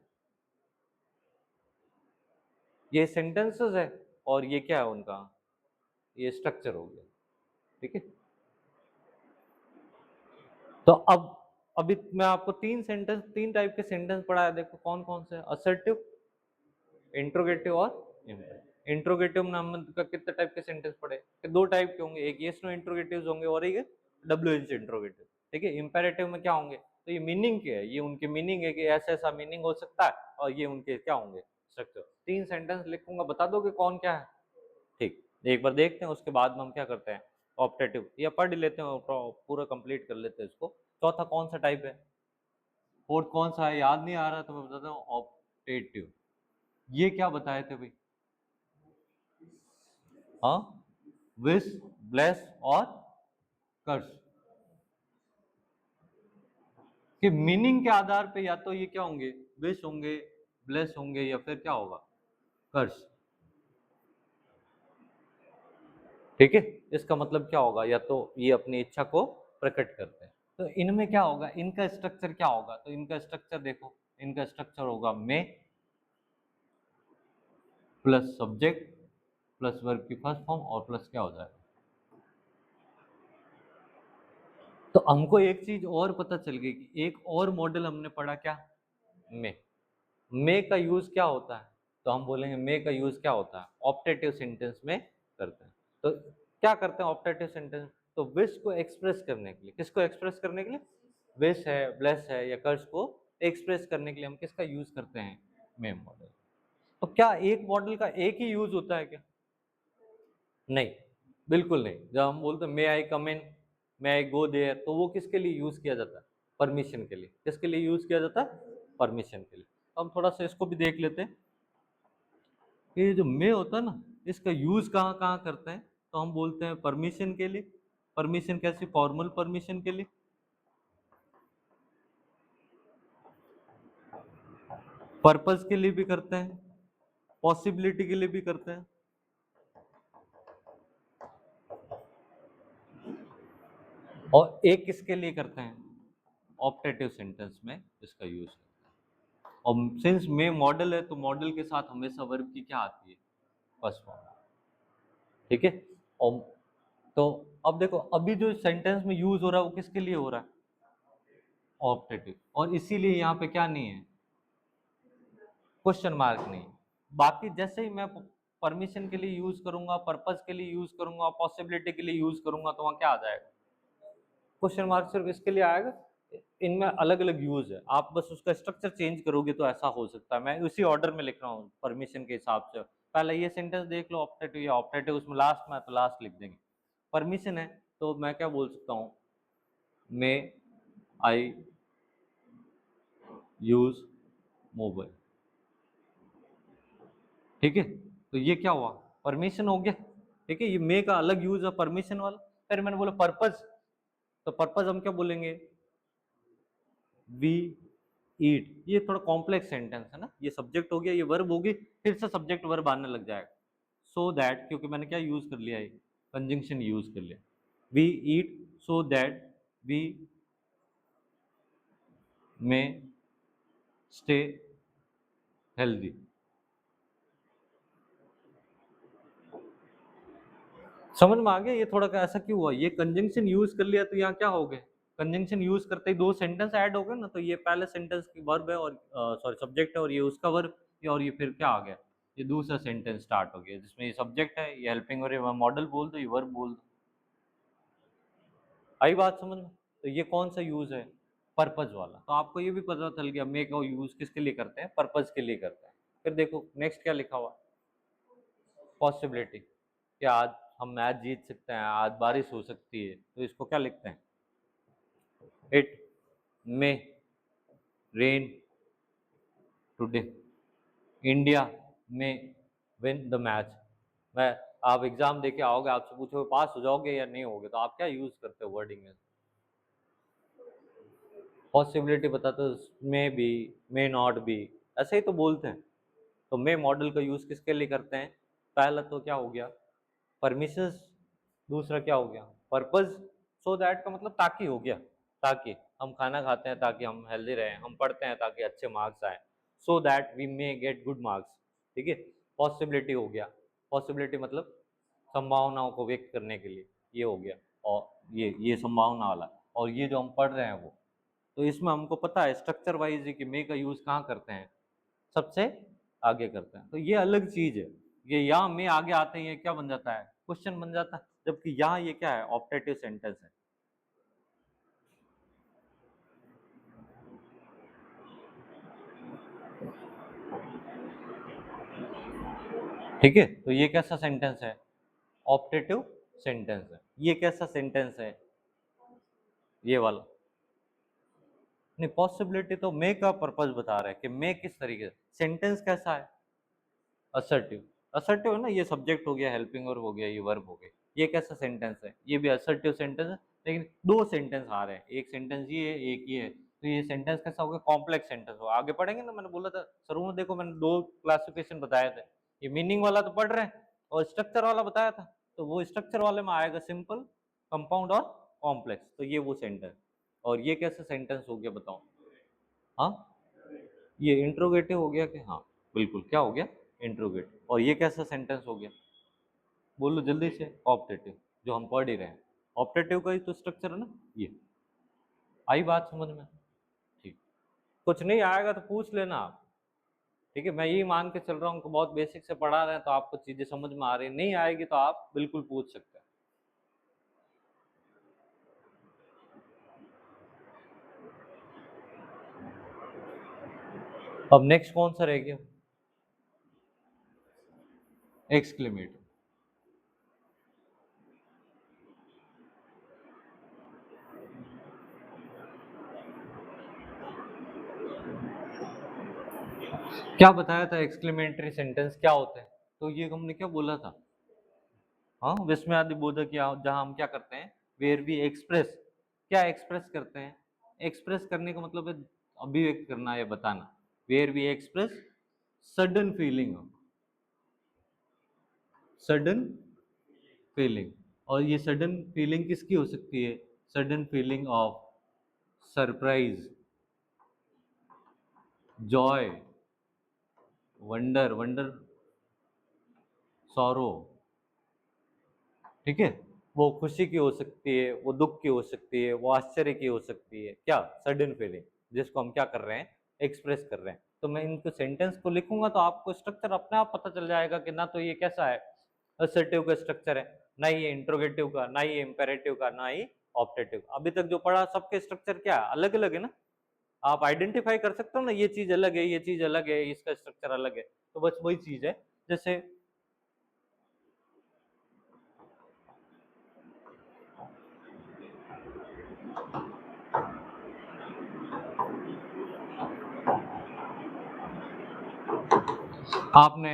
ये सेंटेंसेस है और ये क्या है उनका? ये स्ट्रक्चर हो गया। ठीक है, तो अब अभी मैं आपको तीन टाइप के सेंटेंस पढ़ाया। देखो कौन कौन से? असर्टिव, इंट्रोगेटिव और इम्पेरेटिव। इंट्रोगेटिव में हम कितने टाइप के सेंटेंस पढ़े? कि दो टाइप के होंगे, एक यस नो इंट्रोगेटिव्स होंगे और एक डब्ल्यूएच इंट्रोगेटिव। ठीक है, इंपेरेटिव में क्या होंगे? तो ये मीनिंग के है, ये उनके मीनिंग है कि ऐसा ऐसा मीनिंग हो सकता है, और ये उनके क्या होंगे? स्ट्रक्चर। तीन सेंटेंस लिखूंगा, बता दोगे कौन क्या है? ठीक, एक बार देखते हैं, उसके बाद में हम क्या करते हैं? ऑप्टेटिव या पढ़ लेते हैं, पूरा कंप्लीट कर लेते हैं इसको। चौथा कौन सा टाइप है? फोर्थ कौन सा है? याद नहीं आ रहा तो मैं बताता हूँ, ऑप्टेटिव। ये क्या बताए थे भाई? हाँ, विश, ब्लेस और कर्स कि मीनिंग के आधार पे या तो ये क्या होंगे, विश होंगे, ब्लेस होंगे, या फिर क्या होगा, कर्स। ठीक है, इसका मतलब क्या होगा, या तो ये अपनी इच्छा को प्रकट करते हैं। तो इनमें क्या होगा, इनका स्ट्रक्चर क्या होगा, तो इनका स्ट्रक्चर देखो, इनका स्ट्रक्चर होगा मे प्लस सब्जेक्ट प्लस वर्ब की फर्स्ट फॉर्म और प्लस क्या हो जाएगा। तो हमको एक चीज और पता चल गई कि एक और मॉडल हमने पढ़ा, क्या, मे का यूज क्या होता है, तो हम बोलेंगे मे का यूज क्या होता है, ऑप्टेटिव सेंटेंस में करते हैं। तो क्या करते हैं ऑप्टेटिव सेंटेंस, तो विश को एक्सप्रेस करने के लिए, किसको एक्सप्रेस करने के लिए, विश है, ब्लेस है, या कर्स को एक्सप्रेस करने के लिए हम किसका यूज करते हैं, मे मॉडल। तो क्या एक मॉडल का एक ही यूज होता है क्या, नहीं, बिल्कुल नहीं। जब हम बोलते हैं मे आई कम इन, मे आई गो देयर, तो वो किसके लिए यूज किया जाता है, परमिशन के लिए। किसके लिए यूज किया जाता है, परमिशन के लिए। तो हम थोड़ा सा इसको भी देख लेते हैं, ये जो मे होता है ना, इसका यूज कहाँ कहाँ करते हैं, तो हम बोलते हैं परमिशन के लिए। परमिशन कैसी, फॉर्मल परमिशन के लिए, पर्पस के लिए भी करते हैं, पॉसिबिलिटी के लिए भी करते हैं, और एक किसके लिए करते हैं, ऑप्टेटिव सेंटेंस में इसका यूज करते हैं। और सिंस मे मॉडल है, तो मॉडल के साथ हमेशा वर्ब की क्या आती है, फर्स्ट फॉर्म। ठीक है, और तो अब देखो, अभी जो सेंटेंस में यूज हो रहा है वो किसके लिए हो रहा है, ऑप्टेटिव, और इसीलिए यहाँ पे क्या नहीं है, क्वेश्चन मार्क नहीं। बाकी जैसे ही मैं परमिशन के लिए यूज करूंगा, पर्पस के लिए यूज करूंगा, पॉसिबिलिटी के लिए यूज करूंगा, तो वहां क्या आ जाएगा, क्वेश्चन मार्क। सिर्फ इसके लिए आएगा, इनमें अलग अलग यूज है, आप बस उसका स्ट्रक्चर चेंज करोगे तो ऐसा हो सकता है। मैं उसी ऑर्डर में लिख रहा हूँ परमिशन के हिसाब से। पहले ये सेंटेंस देख लो, ऑप्टेटिव या ऑप्टेटिव, उसमें लास्ट में तो लास्ट लिख देंगे। परमिशन है तो मैं क्या बोल सकता हूँ, मे आई यूज मोबाइल। ठीक है, तो ये क्या हुआ, परमिशन हो गया। ठीक है, ये मे का अलग यूज है परमिशन वाला। फिर मैंने बोला पर्पज, तो पर्पज हम क्या बोलेंगे, वी ईट। ये थोड़ा कॉम्प्लेक्स सेंटेंस है ना, ये सब्जेक्ट हो गया, ये वर्ब होगी, फिर से सब्जेक्ट वर्ब आने लग जाएगा। सो दैट, क्योंकि मैंने क्या यूज कर लिया है, कंजंक्शन यूज कर लिया, we eat so that we may stay healthy. समझ में आ गया, ये थोड़ा का ऐसा क्यों हुआ, ये कंजंक्शन यूज कर लिया, तो यहाँ क्या हो गए, कंजंक्शन यूज करते ही दो सेंटेंस ऐड हो गए ना। तो ये पहले सेंटेंस की वर्ब है, और सॉरी सब्जेक्ट है, और ये उसका वर्ब, और ये फिर क्या आ गया, ये दूसरा सेंटेंस स्टार्ट हो गया, जिसमें ये सब्जेक्ट है, ये हेल्पिंग, और ये मॉडल बोल दो, ये वर्ब बोल दो। आई बात समझ में। तो ये कौन सा यूज है, पर्पज वाला। तो आपको ये भी पता चल गया मे का यूज किसके लिए करते हैं, पर्पज के लिए करते हैं। फिर देखो नेक्स्ट क्या लिखा हुआ, पॉसिबिलिटी, कि आज हम मैच जीत सकते हैं, आज बारिश हो सकती है, तो इसको क्या लिखते हैं, it may rain today, India में विन द मैच। मैं, आप एग्जाम देके आओगे, आपसे पूछो पास हो जाओगे या नहीं होगे, तो आप क्या यूज करते हो वर्डिंग में, पॉसिबिलिटी बताते हो, may be, may not be, ऐसे ही तो बोलते हैं। तो मे मॉडल का यूज किसके लिए करते हैं, पहला तो क्या हो गया, परमिशंस, दूसरा क्या हो गया, पर्पज। सो दैट का मतलब ताकि हो गया, ताकि हम खाना खाते हैं ताकि हम हेल्दी रहें, हम पढ़ते हैं ताकि अच्छे मार्क्स आए, so that we may get good marks. ठीक है, पॉसिबिलिटी हो गया, पॉसिबिलिटी मतलब संभावनाओं को व्यक्त करने के लिए, ये हो गया, और ये संभावना वाला, और ये जो हम पढ़ रहे हैं वो। तो इसमें हमको पता है स्ट्रक्चर वाइज कि मे का यूज कहाँ करते हैं, सबसे आगे करते हैं। तो ये अलग चीज है, ये यहाँ में आगे आते ही क्या बन जाता है, क्वेश्चन बन जाता है, जबकि यहाँ ये क्या है, ऑप्टेटिव सेंटेंस है। ठीक है, तो ये कैसा सेंटेंस है, ऑप्टेटिव सेंटेंस है। ये कैसा सेंटेंस है, ये वाला नहीं, पॉसिबिलिटी तो मे का पर्पस बता रहा है कि मे किस तरीके से, सेंटेंस कैसा है, असर्टिव। असर्टिव है ना, ये सब्जेक्ट हो गया, हेल्पिंग वर्ब हो गया, ये वर्ब हो गया, ये कैसा सेंटेंस है, ये भी असर्टिव सेंटेंस है। लेकिन दो सेंटेंस आ रहे हैं, एक सेंटेंस ये है, एक ये है, तो ये सेंटेंस कैसा होगा, कॉम्प्लेक्स सेंटेंस होगा। आगे पढ़ेंगे ना, मैंने बोला था शुरू में, देखो मैंने दो क्लासिफिकेशन बताए थे, ये मीनिंग वाला तो पढ़ रहे हैं और स्ट्रक्चर वाला बताया था, तो वो स्ट्रक्चर वाले में आएगा सिंपल, कंपाउंड और कॉम्प्लेक्स, तो ये वो सेंटेंस। और ये कैसा सेंटेंस हो गया बताओ? हाँ, ये इंट्रोगेटिव हो गया कि हाँ बिल्कुल, क्या हो गया, इंट्रोगेटिव। और ये कैसा सेंटेंस हो गया, बोलो जल्दी से, ऑप्टेटिव, जो हम पढ़ ही रहे हैं, ऑप्टेटिव का ही तो स्ट्रक्चर है ना ये। आई बात समझ में? ठीक, कुछ नहीं आएगा तो पूछ लेना आप, ठीक है, मैं यही मान के चल रहा हूँ कि बहुत बेसिक से पढ़ा रहे हैं तो आपको चीजें समझ में आ रही, नहीं आएगी तो आप बिल्कुल पूछ सकते हैं। अब नेक्स्ट कौन सा रह गया, एक्सक्लेमेटिव। क्या बताया था, एक्सक्लेमेटरी सेंटेंस क्या होते हैं, तो ये हमने क्या बोला था, हाँ विस्मयादि बोधक, या जहाँ हम क्या करते हैं, वेयर वी एक्सप्रेस, क्या एक्सप्रेस करते हैं, एक्सप्रेस करने का मतलब है अभिव्यक्त करना या बताना, where we express sudden feeling, sudden feeling. और ये सडन फीलिंग किसकी हो सकती है, sudden feeling of surprise, joy, wonder, wonder sorrow, ठीक है, वो खुशी की हो सकती है, वो दुख की हो सकती है, वो आश्चर्य की हो सकती है, क्या, सडन फीलिंग, जिसको हम क्या कर रहे हैं, एक्सप्रेस कर रहे हैं। तो मैं इनको सेंटेंस को लिखूंगा तो आपको स्ट्रक्चर अपने आप पता चल जाएगा कि ना तो ये कैसा है, असर्टिव का स्ट्रक्चर है, ना ये इंट्रोगेटिव का, ना ये इंपेरेटिव का, ना ही ऑप्टेटिव। अभी तक जो पढ़ा सबके स्ट्रक्चर क्या अलग अलग है ना, आप आइडेंटिफाई कर सकते हो ना, ये चीज अलग है, ये चीज अलग है, इसका स्ट्रक्चर अलग है, तो बस वही चीज है। जैसे आपने,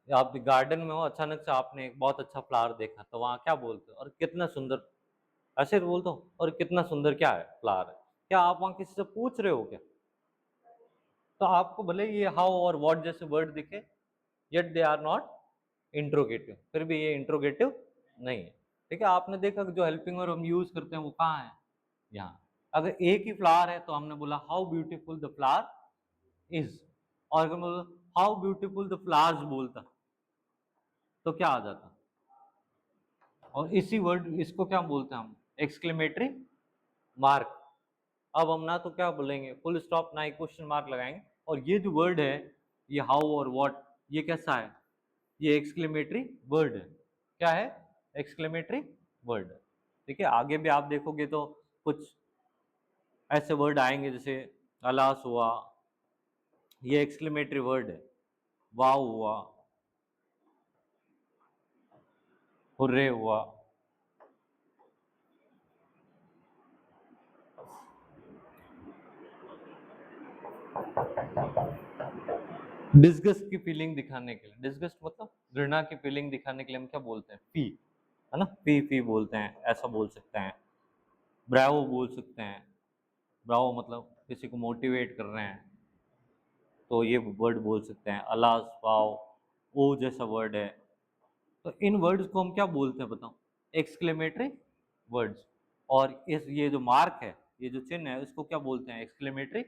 आप गार्डन में हो, अचानक से आपने एक बहुत अच्छा फ्लावर देखा, तो वहां क्या बोलते हो, और कितना सुंदर, ऐसे बोलते हो, और कितना सुंदर क्या है, फ्लावर है, क्या आप वहां किसी से पूछ रहे हो क्या? तो आपको भले ये हाउ और व्हाट जैसे वर्ड दिखे, yet they are not interrogative, फिर भी ये इंट्रोगेटिव नहीं है, ठीक है। आपने देखा कि जो हेल्पिंग वर्ब हम यूज करते हैं वो कहाँ है, यहाँ। अगर एक ही फ्लावर है तो हमने बोला how beautiful the flower is, और अगर मैं हाउ ब्यूटीफुल द फ्लावर्स बोलता तो क्या आ जाता, और इसी वर्ड, इसको क्या बोलते हैं हम, एक्सक्लेमेटरी मार्क। अब हम ना तो क्या बोलेंगे फुल स्टॉप, ना ही क्वेश्चन मार्क लगाएंगे, और ये जो वर्ड है, ये हाउ और व्हाट, ये कैसा है, ये एक्सक्लेमेटरी वर्ड है, क्या है, एक्सक्लेमेटरी वर्ड है, ठीक है। आगे भी आप देखोगे तो कुछ ऐसे वर्ड आएंगे, जैसे अलास हुआ, ये एक्सक्लेमेटरी वर्ड है, वाव हुआ, हुर्रे हुआ, डिस्गस्ट की फीलिंग दिखाने के लिए, डिस्गस्ट मतलब घृणा की फीलिंग दिखाने के लिए हम क्या बोलते हैं, फी, है ना, फी फी बोलते हैं, ऐसा बोल सकते हैं। ब्रावो बोल सकते हैं, ब्रावो मतलब किसी को मोटिवेट कर रहे हैं, तो ये वर्ड बोल सकते हैं। अलास, वाओ, ओ जैसा वर्ड है, तो इन वर्ड्स को हम क्या बोलते हैं बताओ, एक्सक्लेमेटरी वर्ड्स। और इस ये जो मार्क है, ये जो चिन्ह है, इसको क्या बोलते हैं, एक्सक्लेमेटरी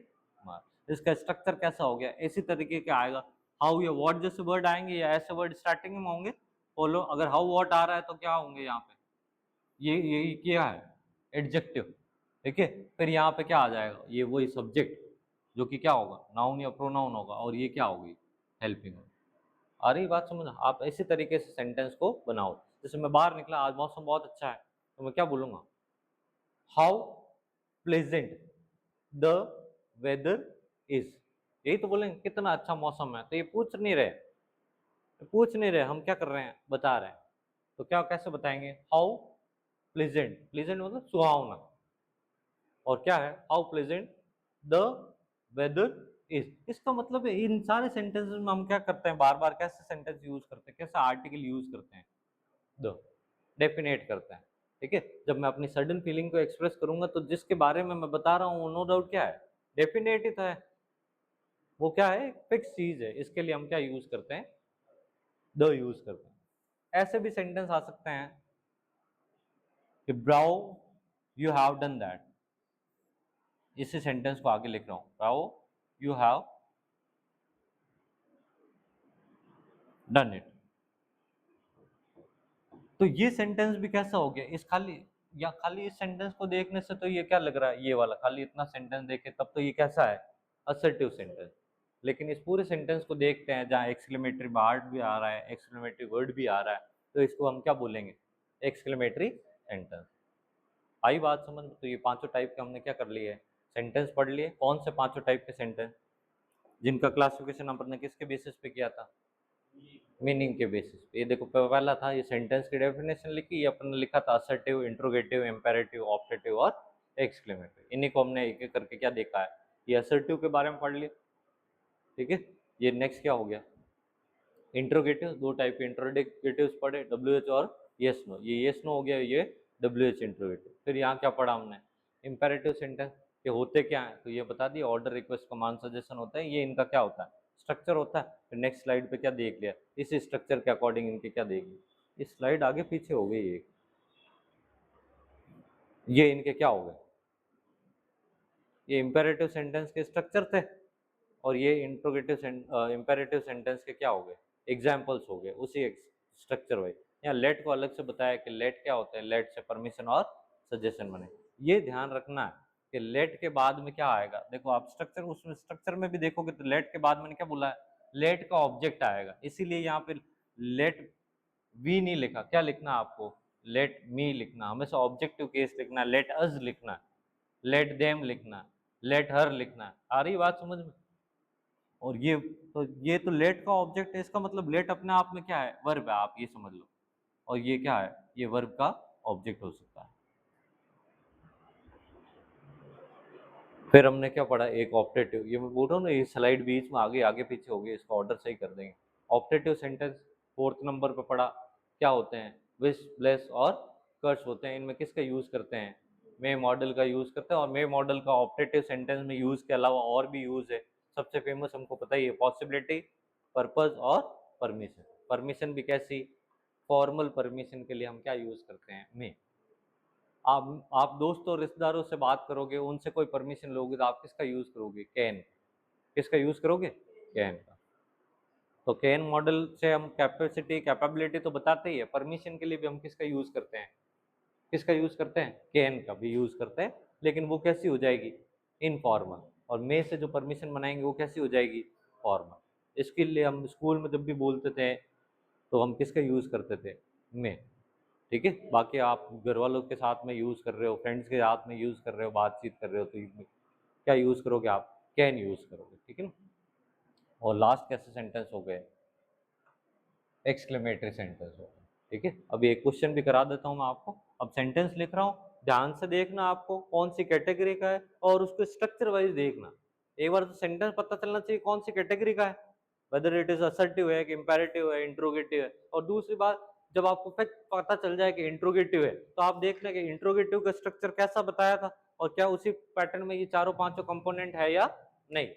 मार्क। इसका स्ट्रक्चर कैसा हो गया, इसी तरीके का आएगा, हाउ या व्हाट जैसे वर्ड आएंगे, या ऐसे वर्ड स्टार्टिंग में होंगे, बोलो अगर हाउ व्हाट आ रहा है तो क्या होंगे यहाँ पे, ये क्या है, एडजेक्टिव, ठीक है। फिर यहाँ पे क्या आ जाएगा, ये वही सब्जेक्ट, जो कि क्या होगा, नाउन या प्रोनाउन होगा, और ये क्या होगी, हेल्पिंग। आ रही बात समझ, आप इसी तरीके से सेंटेंस को बनाओ। जैसे मैं बाहर निकला, आज मौसम बहुत अच्छा है, तो मैं क्या बोलूंगा, how pleasant the weather is, यही तो बोलेंगे, कितना अच्छा मौसम है, तो ये पूछ नहीं रहे, पूछ नहीं रहे, हम क्या कर रहे हैं, बता रहे हैं। तो क्या कैसे बताएंगे, हाउ प्लेजेंट, प्लेजेंट मतलब सुहावना, और क्या है, how pleasant the weather is. इसका मतलब है इन सारे सेंटेंसेस में हम क्या करते हैं, बार बार कैसे सेंटेंस यूज करते हैं, कैसे आर्टिकल यूज करते हैं, द, डेफिनेट करते हैं, ठीक है। जब मैं अपनी सडन फीलिंग को एक्सप्रेस करूंगा तो जिसके बारे में मैं बता रहा हूँ नो डाउट क्या है, डेफिनेट ही तो है। वो क्या है, फिक्स चीज है। इसके लिए हम क्या यूज करते हैं, द यूज करते हैं। ऐसे भी सेंटेंस आ सकते हैं कि ब्राउ यू हैव डन दैट। इसी सेंटेंस को आगे लिख रहा हूं, ब्राउ यू हैव डन इट। तो ये सेंटेंस भी कैसा हो गया, इस खाली इस सेंटेंस को देखने से तो ये क्या लग रहा है, ये वाला खाली इतना सेंटेंस देखे तब तो ये कैसा है, असर्टिव सेंटेंस। लेकिन इस पूरे सेंटेंस को देखते हैं जहाँ एक्सक्लेमेटरी वर्ड भी आ रहा है, एक्सक्लेमेटरी वर्ड भी आ रहा है, तो इसको हम क्या बोलेंगे, एक्सक्लेमेटरी सेंटेंस। आई बात समझ में? तो ये पांचों टाइप के हमने क्या कर लिए, सेंटेंस पढ़ लिए। कौन से पांचों टाइप के सेंटेंस, जिनका क्लासिफिकेशन अपन ने किसके बेसिस पे किया था, मीनिंग के बेसिस पे। ये देखो पहला था, ये सेंटेंस की डेफिनेशन लिखी, ये अपन ने लिखा था असर्टिव, इंट्रोगेटिव, इंपेरेटिव, ऑप्टेटिव और एक्सक्लेमेटिव। इन्हीं को हमने एक एक करके क्या देखा है, ये असर्टिव के बारे में पढ़ लिया, ठीक है। ये नेक्स्ट क्या हो गया, इंट्रोगेटिव। दो टाइप के इंट्रोगेटिव्स पढ़े, WH और यस नो। ये यस नो हो गया, ये WH इंट्रोगेटिव। फिर यहाँ क्या पढ़ा हमने, इंपेरेटिव सेंटेंस के होते क्या है, तो ये बता दिया, ऑर्डर, रिक्वेस्ट, कमांड, सजेशन होता है। ये इनका क्या होता है, स्ट्रक्चर होता है। फिर नेक्स्ट स्लाइड पे क्या देख लिया, इस स्ट्रक्चर के अकॉर्डिंग इनके क्या देख लिया। इस स्लाइड आगे पीछे हो गई एक, ये इनके क्या हो गए, ये इंपेरेटिव सेंटेंस के स्ट्रक्चर थे, और ये इंट्रोगेटिव इंपेरेटिव सेंटेंस के क्या हो गए, एग्जाम्पल्स हो गए उसी स्ट्रक्चर वाइज। यहाँ लेट को अलग से बताया कि लेट क्या होता है, लेट से परमिशन और सजेशन बने। ये ध्यान रखना है कि लेट के बाद में क्या आएगा। देखो आप स्ट्रक्चर, उसमें स्ट्रक्चर में भी देखोगे तो लेट के बाद मैंने क्या बोला है, लेट का ऑब्जेक्ट आएगा। इसीलिए यहाँ पे लेट वी नहीं लिखा, क्या लिखना आपको, लेट मी लिखना, हमेशा ऑब्जेक्टिव केस लिखना, लेट अस लिखना, लेट देम लिखना, लेट हर लिखना। आ रही बात समझ में? और ये तो लेट का ऑब्जेक्ट है, इसका मतलब लेट अपने आप में क्या है, वर्ब है, आप ये समझ लो। और ये क्या है, ये वर्ब का ऑब्जेक्ट हो सकता है। फिर हमने क्या पढ़ा, एक ऑप्टेटिव। ये मैं बोल रहा हूँ ना, ये स्लाइड बीच में आगे आगे पीछे हो गई, इसका ऑर्डर सही कर देंगे। ऑप्टेटिव सेंटेंस फोर्थ नंबर पे पढ़ा, क्या होते हैं, विश, ब्लेस और कर्स होते हैं। इनमें किसका यूज करते हैं, मे मॉडल का यूज करते हैं। और मे मॉडल का ऑप्टेटिव सेंटेंस में यूज के अलावा और भी यूज है। सबसे फेमस हमको पता ही है, पॉसिबिलिटी, पर्पज और परमिशन। परमिशन भी कैसी, फॉर्मल परमिशन के लिए हम क्या यूज करते हैं, मे। आप दोस्तों रिश्तेदारों से बात करोगे, उनसे कोई परमिशन लोगे तो आप किसका यूज करोगे, कैन। किसका यूज करोगे, कैन का। तो कैन मॉडल से हम कैपेसिटी, कैपेबिलिटी तो बताते ही है। परमिशन के लिए भी हम किसका यूज करते हैं, किसका यूज करते हैं, कैन का भी यूज करते हैं। लेकिन वो कैसी हो जाएगी, इनफॉर्मल। और मे से जो परमिशन बनाएंगे वो कैसी हो जाएगी, फॉर्मल। इसके लिए हम स्कूल में जब भी बोलते थे तो हम किसका यूज करते थे, मे। ठीक है। बाकी आप घर वालों के साथ में यूज कर रहे हो, फ्रेंड्स के साथ में यूज कर रहे हो, बातचीत कर रहे हो, तो क्या यूज करोगे आप, कैन यूज करोगे, ठीक है ना। और लास्ट कैसे सेंटेंस हो गए, एक्सक्लेमेटरी सेंटेंस हो गए, ठीक है। अभी एक क्वेश्चन भी करा देता हूँ मैं आपको। अब सेंटेंस लिख रहा हूँ, ध्यान से देखना आपको कौन सी कैटेगरी का है, और उसको स्ट्रक्चर वाइज देखना। एक बार तो सेंटेंस पता चलना चाहिए कौन सी कैटेगरी का है, वेदर इट इज असर्टिव है कि इंपेरेटिव है, इंट्रोगेटिव है। और दूसरी बात, जब आपको फैक्ट पता चल जाए कि इंट्रोगेटिव है, तो आप देख लें कि इंट्रोगेटिव का स्ट्रक्चर कैसा बताया था, और क्या उसी पैटर्न में ये चारों पांचों कंपोनेंट है या नहीं।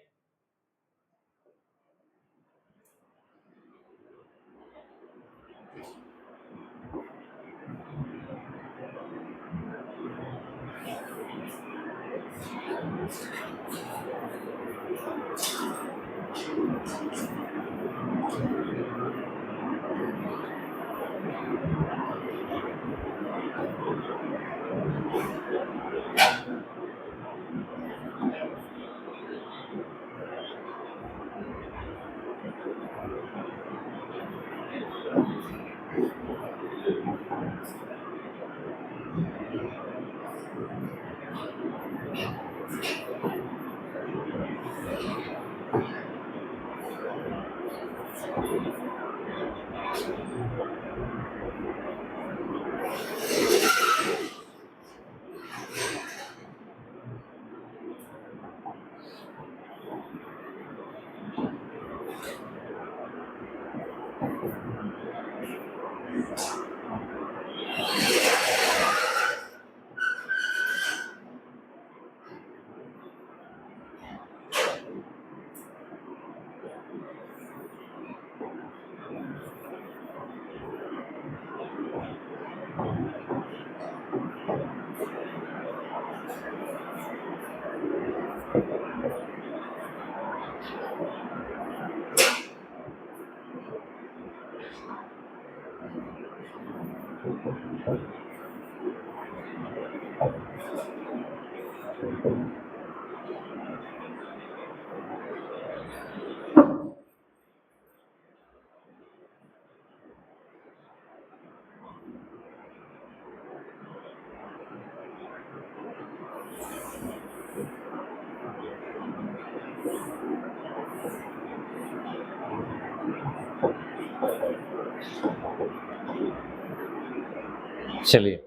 चलिए,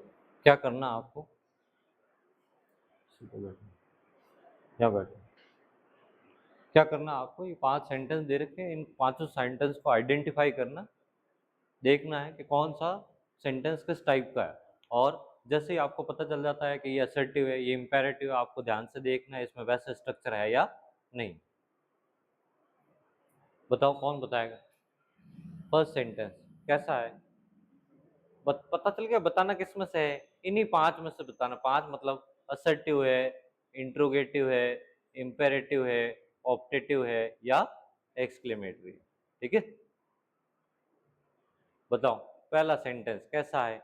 क्या करना आपको, क्या बैठे, क्या करना आपको, ये 5 सेंटेंस दे रखे हैं, इन पांचों सेंटेंस को आइडेंटिफाई करना, देखना है कि कौन सा सेंटेंस किस टाइप का है। और जैसे ही आपको पता चल जाता है कि ये असर्टिव है, ये इंपेरेटिव है, आपको ध्यान से देखना है इसमें वैसा स्ट्रक्चर है या नहीं। बताओ कौन बताएगा। फर्स्ट सेंटेंस कैसा है, पता चल गया, बताना किस में से है, इन्हीं 5 में से बताना। 5 मतलब असर्टिव है, इंट्रोगेटिव है, इंपेरेटिव है, ऑप्टेटिव है या एक्सक्लेमेटरी है। ठीक है, बताओ पहला सेंटेंस कैसा है।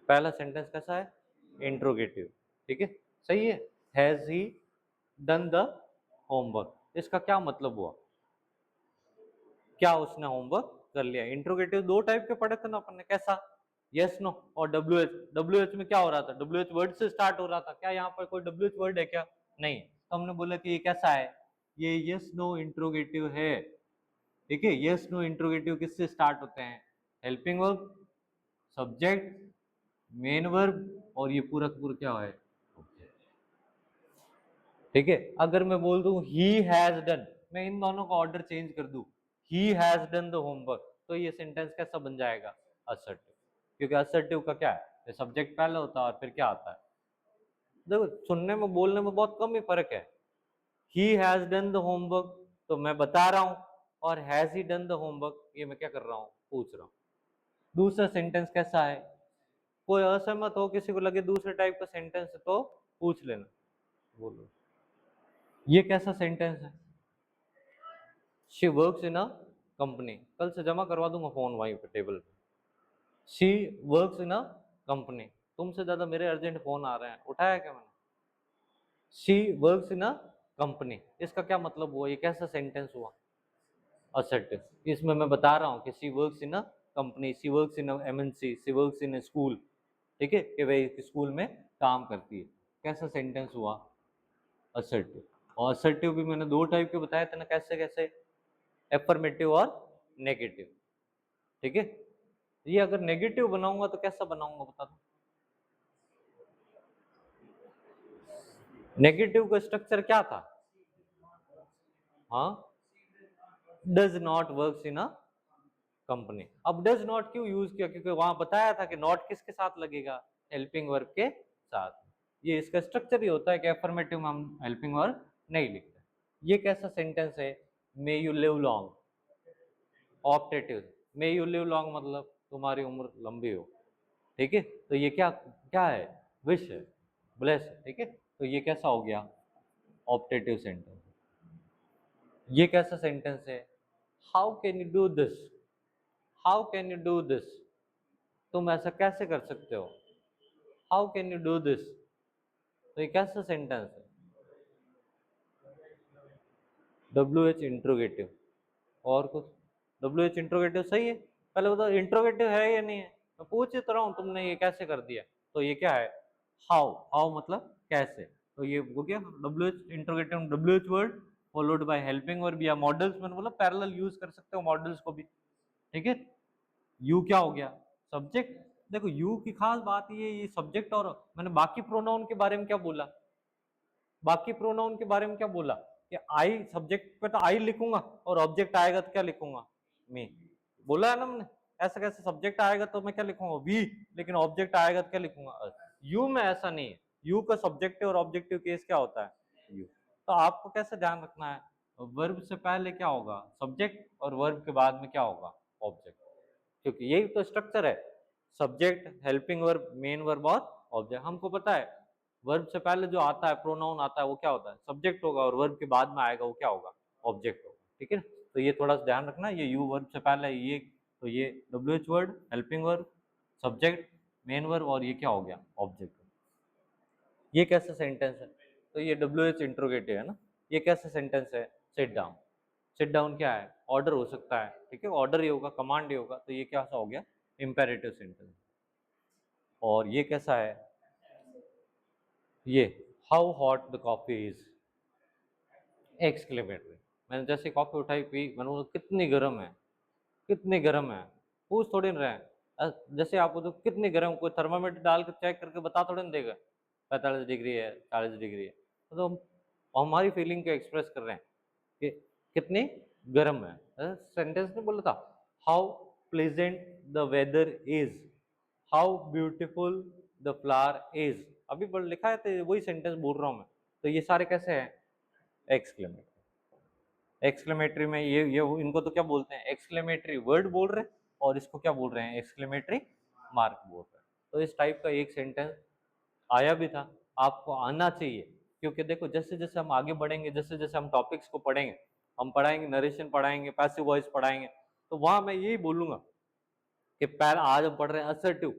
पहला सेंटेंस कैसा है, इंट्रोगेटिव। ठीक है, सही है। Has he done the homework, इसका क्या मतलब हुआ, क्या उसने होमवर्क कर लिया। इंट्रोगेटिव दो टाइप के पढ़े थे ना अपन ने, कैसा, यस नो और डब्ल्यू एच। डब्ल्यू एच में क्या हो रहा था, डब्ल्यू एच वर्ड से स्टार्ट हो रहा था, क्या यहाँ पर कोई डब्ल्यू एच वर्ड है क्या, नहीं। तो हमने बोला कि ये कैसा है, ये यस नो इंट्रोगेटिव है। ठीक है, यस नो इंट्रोगेटिव किससे स्टार्ट होते हैं, helping verb, subject, main verb और ये पूरा पूरा क्या है। ठीक है, अगर मैं बोल दूं ही हैज डन, मैं इन दोनों का ऑर्डर चेंज कर दूं, he has done the homework, तो ये सेंटेंस कैसा बन जाएगा, असर्टिव। क्योंकि असर्टिव का क्या है, सब्जेक्ट पहले होता है और फिर क्या आता है। देखो सुनने में बोलने में बहुत कम ही फर्क है। He has done the homework तो मैं बता रहा हूं, और has he done the homework ये मैं क्या कर रहा हूं, पूछ रहा हूं। दूसरा सेंटेंस कैसा है, कोई असहमत हो, किसी को लगे दूसरे टाइप का सेंटेंस है तो पूछ लेना, बोलो ये कैसा सेंटेंस है। She works in a company, कल से जमा करवा दूंगा फोन वहीं पे टेबल पे। She works in a company, तुमसे ज्यादा मेरे अर्जेंट फोन आ रहे हैं, उठाया क्या मैंने। She works in a company, इसका क्या मतलब हुआ, ये कैसा सेंटेंस हुआ, असर्टिव। इसमें मैं बता रहा हूँ कि she works in a company, she works in a MNC, she works in a school. ठीक है, कि वह स्कूल में काम करती है, कैसा सेंटेंस हुआ, असर्टिव। और असर्टिव भी मैंने दो टाइप के बताए थे ना, कैसे कैसे, एफर्मेटिव और नेगेटिव। ठीक है, ये अगर नेगेटिव बनाऊंगा तो कैसा बनाऊंगा बता दो। नेगेटिव का स्ट्रक्चर क्या था, हाँ, does not works in a company. अब डज नॉट क्यों यूज किया, क्योंकि वहां बताया था कि नॉट किसके साथ लगेगा, हेल्पिंग वर्ब के साथ। ये इसका स्ट्रक्चर ही होता है कि अफर्मेटिव में हम हेल्पिंग वर्ब नहीं लिखते। ये कैसा सेंटेंस है, may you live long, optative, may you live long मतलब तुम्हारी उम्र लंबी हो। ठीक है, तो ये क्या क्या है, विश है, ब्लेस है। ठीक है, तो ये कैसा हो गया, ऑप्टेटिव सेंटेंस। ये कैसा सेंटेंस है, how can you do this, how can you do this, तुम ऐसा कैसे कर सकते हो, how can you do this, तो ये कैसा सेंटेंस है, डब्ल्यू एच इंट्रोगेटिव। और कुछ, डब्ल्यू एच इंट्रोगेटिव सही है, पहले बताओ इंट्रोगेटिव है या नहीं है, मैं पूछ ही तो रहा हूँ, तुमने ये कैसे कर दिया। तो ये क्या है, हाउ, हाउ मतलब कैसे, तो ये हो गया W H interrogative, W H word followed by helping verb या मॉडल्स, मैंने बोला पैरेलल यूज कर सकते हो मॉडल्स को भी। ठीक है, यू क्या हो गया, सब्जेक्ट। देखो यू की खास बात ये सब्जेक्ट, और मैंने बाकी प्रोनाउन के बारे में क्या बोला, बाकी प्रोनाउन के बारे में क्या बोला, कि आई सब्जेक्ट पे तो आई लिखूंगा और ऑब्जेक्ट आएगा तो क्या लिखूंगा, मी। बोला है ना मैंने, ऐसा कैसे सब्जेक्ट आएगा तो मैं क्या लिखूंगा, वी, लेकिन ऑब्जेक्ट आएगा तो क्या लिखूंगा, यू में ऐसा नहीं है। यू का सब्जेक्टिव और ऑब्जेक्टिव केस क्या होता है, यू। तो आपको कैसे ध्यान रखना है, वर्ब से पहले क्या होगा, सब्जेक्ट, और वर्ब के बाद में क्या होगा, ऑब्जेक्ट। क्योंकि यही तो स्ट्रक्चर है, subject, helping verb, main verb और ऑब्जेक्ट। हमको पता है वर्ब से पहले जो आता है प्रोनाउन आता है वो क्या होता है, सब्जेक्ट होगा, और वर्ब के बाद में आएगा वो क्या होगा, ऑब्जेक्ट होगा। ठीक है, तो ये थोड़ा सा ध्यान रखना, ये यू वर्ब से पहले ये तो ये WH word, helping verb, subject, main verb और ये क्या हो गया ऑब्जेक्ट। ये कैसा सेंटेंस है, तो ये WH इंट्रोगेटिव है ना। ये कैसा सेंटेंस है, सिट डाउन। सिट डाउन क्या है, ऑर्डर हो सकता है, ठीक है, ऑर्डर ही होगा, कमांड ही होगा, तो ये क्या सा हो गया, इंपेरेटिव सेंटेंस। और ये कैसा है, ये how hot the coffee is, exclamatory. मैंने जैसे कॉफी उठाई पी, मैंने बोला कितनी गर्म है, कितनी गर्म है, पूछ थोड़ी ना रहे हैं। जैसे आपको तो कितनी गर्म, कोई थर्मामीटर डाल के चेक करके बता थोड़ी ना देगा 45 डिग्री है, 40 डिग्री है। तो हमारी फीलिंग को एक्सप्रेस कर रहे हैं कि कितनी गर्म है। सेंटेंस ने बोला था how pleasant the weather is, how beautiful the flower is. अभी लिखा है तो वही सेंटेंस बोल रहा हूँ मैं। तो ये सारे कैसे हैं, एक्सक्लेमेटरी। एक्सक्लेमेटरी में ये इनको तो क्या बोलते हैं, एक्सक्लेमेटरी वर्ड बोल रहे हैं, और इसको क्या बोल रहे हैं, एक्सक्लेमेटरी मार्क बोल रहे हैं। तो इस टाइप का एक सेंटेंस आया भी था, आपको आना चाहिए। क्योंकि देखो जैसे जैसे हम आगे बढ़ेंगे, जैसे जैसे हम टॉपिक्स को पढ़ेंगे, हम पढ़ाएंगे नरेशन पढ़ाएंगे, पैसिव वॉइस पढ़ाएंगे, तो वहां मैं यही बोलूंगा कि पहला आज हम पढ़ रहे हैं असर्टिव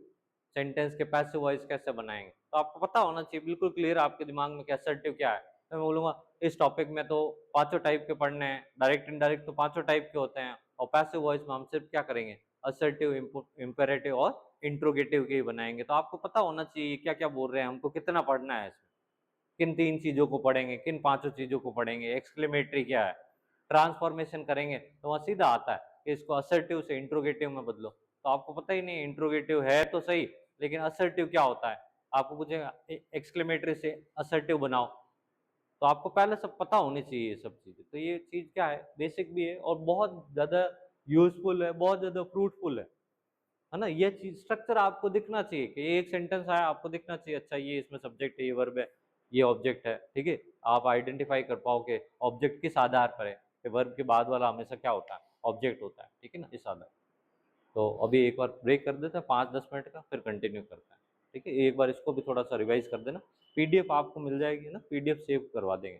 सेंटेंस के पैसिव वॉइस कैसे बनाएंगे। तो आपको पता होना चाहिए बिल्कुल क्लियर आपके दिमाग में कि असर्टिव क्या है। तो मैं बोलूंगा इस टॉपिक में तो पांचों टाइप के पढ़ने हैं, डायरेक्ट इनडायरेक्ट तो पांचों टाइप के होते हैं, और पैसिव वॉइस में हम सिर्फ क्या करेंगे, असर्टिव, इंपेरेटिव और इंट्रोगेटिव के ही बनाएंगे। तो आपको पता होना चाहिए क्या क्या बोल रहे हैं, हमको कितना पढ़ना है इसमें, किन तीन चीजों को पढ़ेंगे, किन पांचों चीजों को पढ़ेंगे, एक्सक्लेमेटरी क्या है, ट्रांसफॉर्मेशन करेंगे तो वहां सीधा आता है कि इसको असर्टिव से इंट्रोगेटिव में बदलो। तो आपको पता ही नहीं, इंट्रोगेटिव है तो सही, लेकिन असर्टिव क्या होता है, आपको पूछेगा एक्सक्लेमेटरी से असर्टिव बनाओ, तो आपको पहले सब पता होनी चाहिए ये सब चीजें। तो ये चीज क्या है, बेसिक भी है और बहुत ज्यादा यूजफुल है, बहुत ज्यादा फ्रूटफुल है ना। ये चीज स्ट्रक्चर आपको दिखना चाहिए कि ये एक सेंटेंस आया, आपको दिखना चाहिए अच्छा ये इसमें सब्जेक्ट है, ये वर्ब है, ये ऑब्जेक्ट है, ठीक है। आप आइडेंटिफाई कर पाओ कि ऑब्जेक्ट किस आधार पर है, कि वर्ब के बाद वाला हमेशा क्या होता है, ऑब्जेक्ट होता है, ठीक है ना, इस आधार। तो अभी एक बार ब्रेक कर देते हैं 5-10 मिनट का, फिर कंटिन्यू करते हैं, ठीक है। एक बार इसको भी थोड़ा सा रिवाइज कर देना, PDF आपको मिल जाएगी ना, PDF सेव करवा देंगे।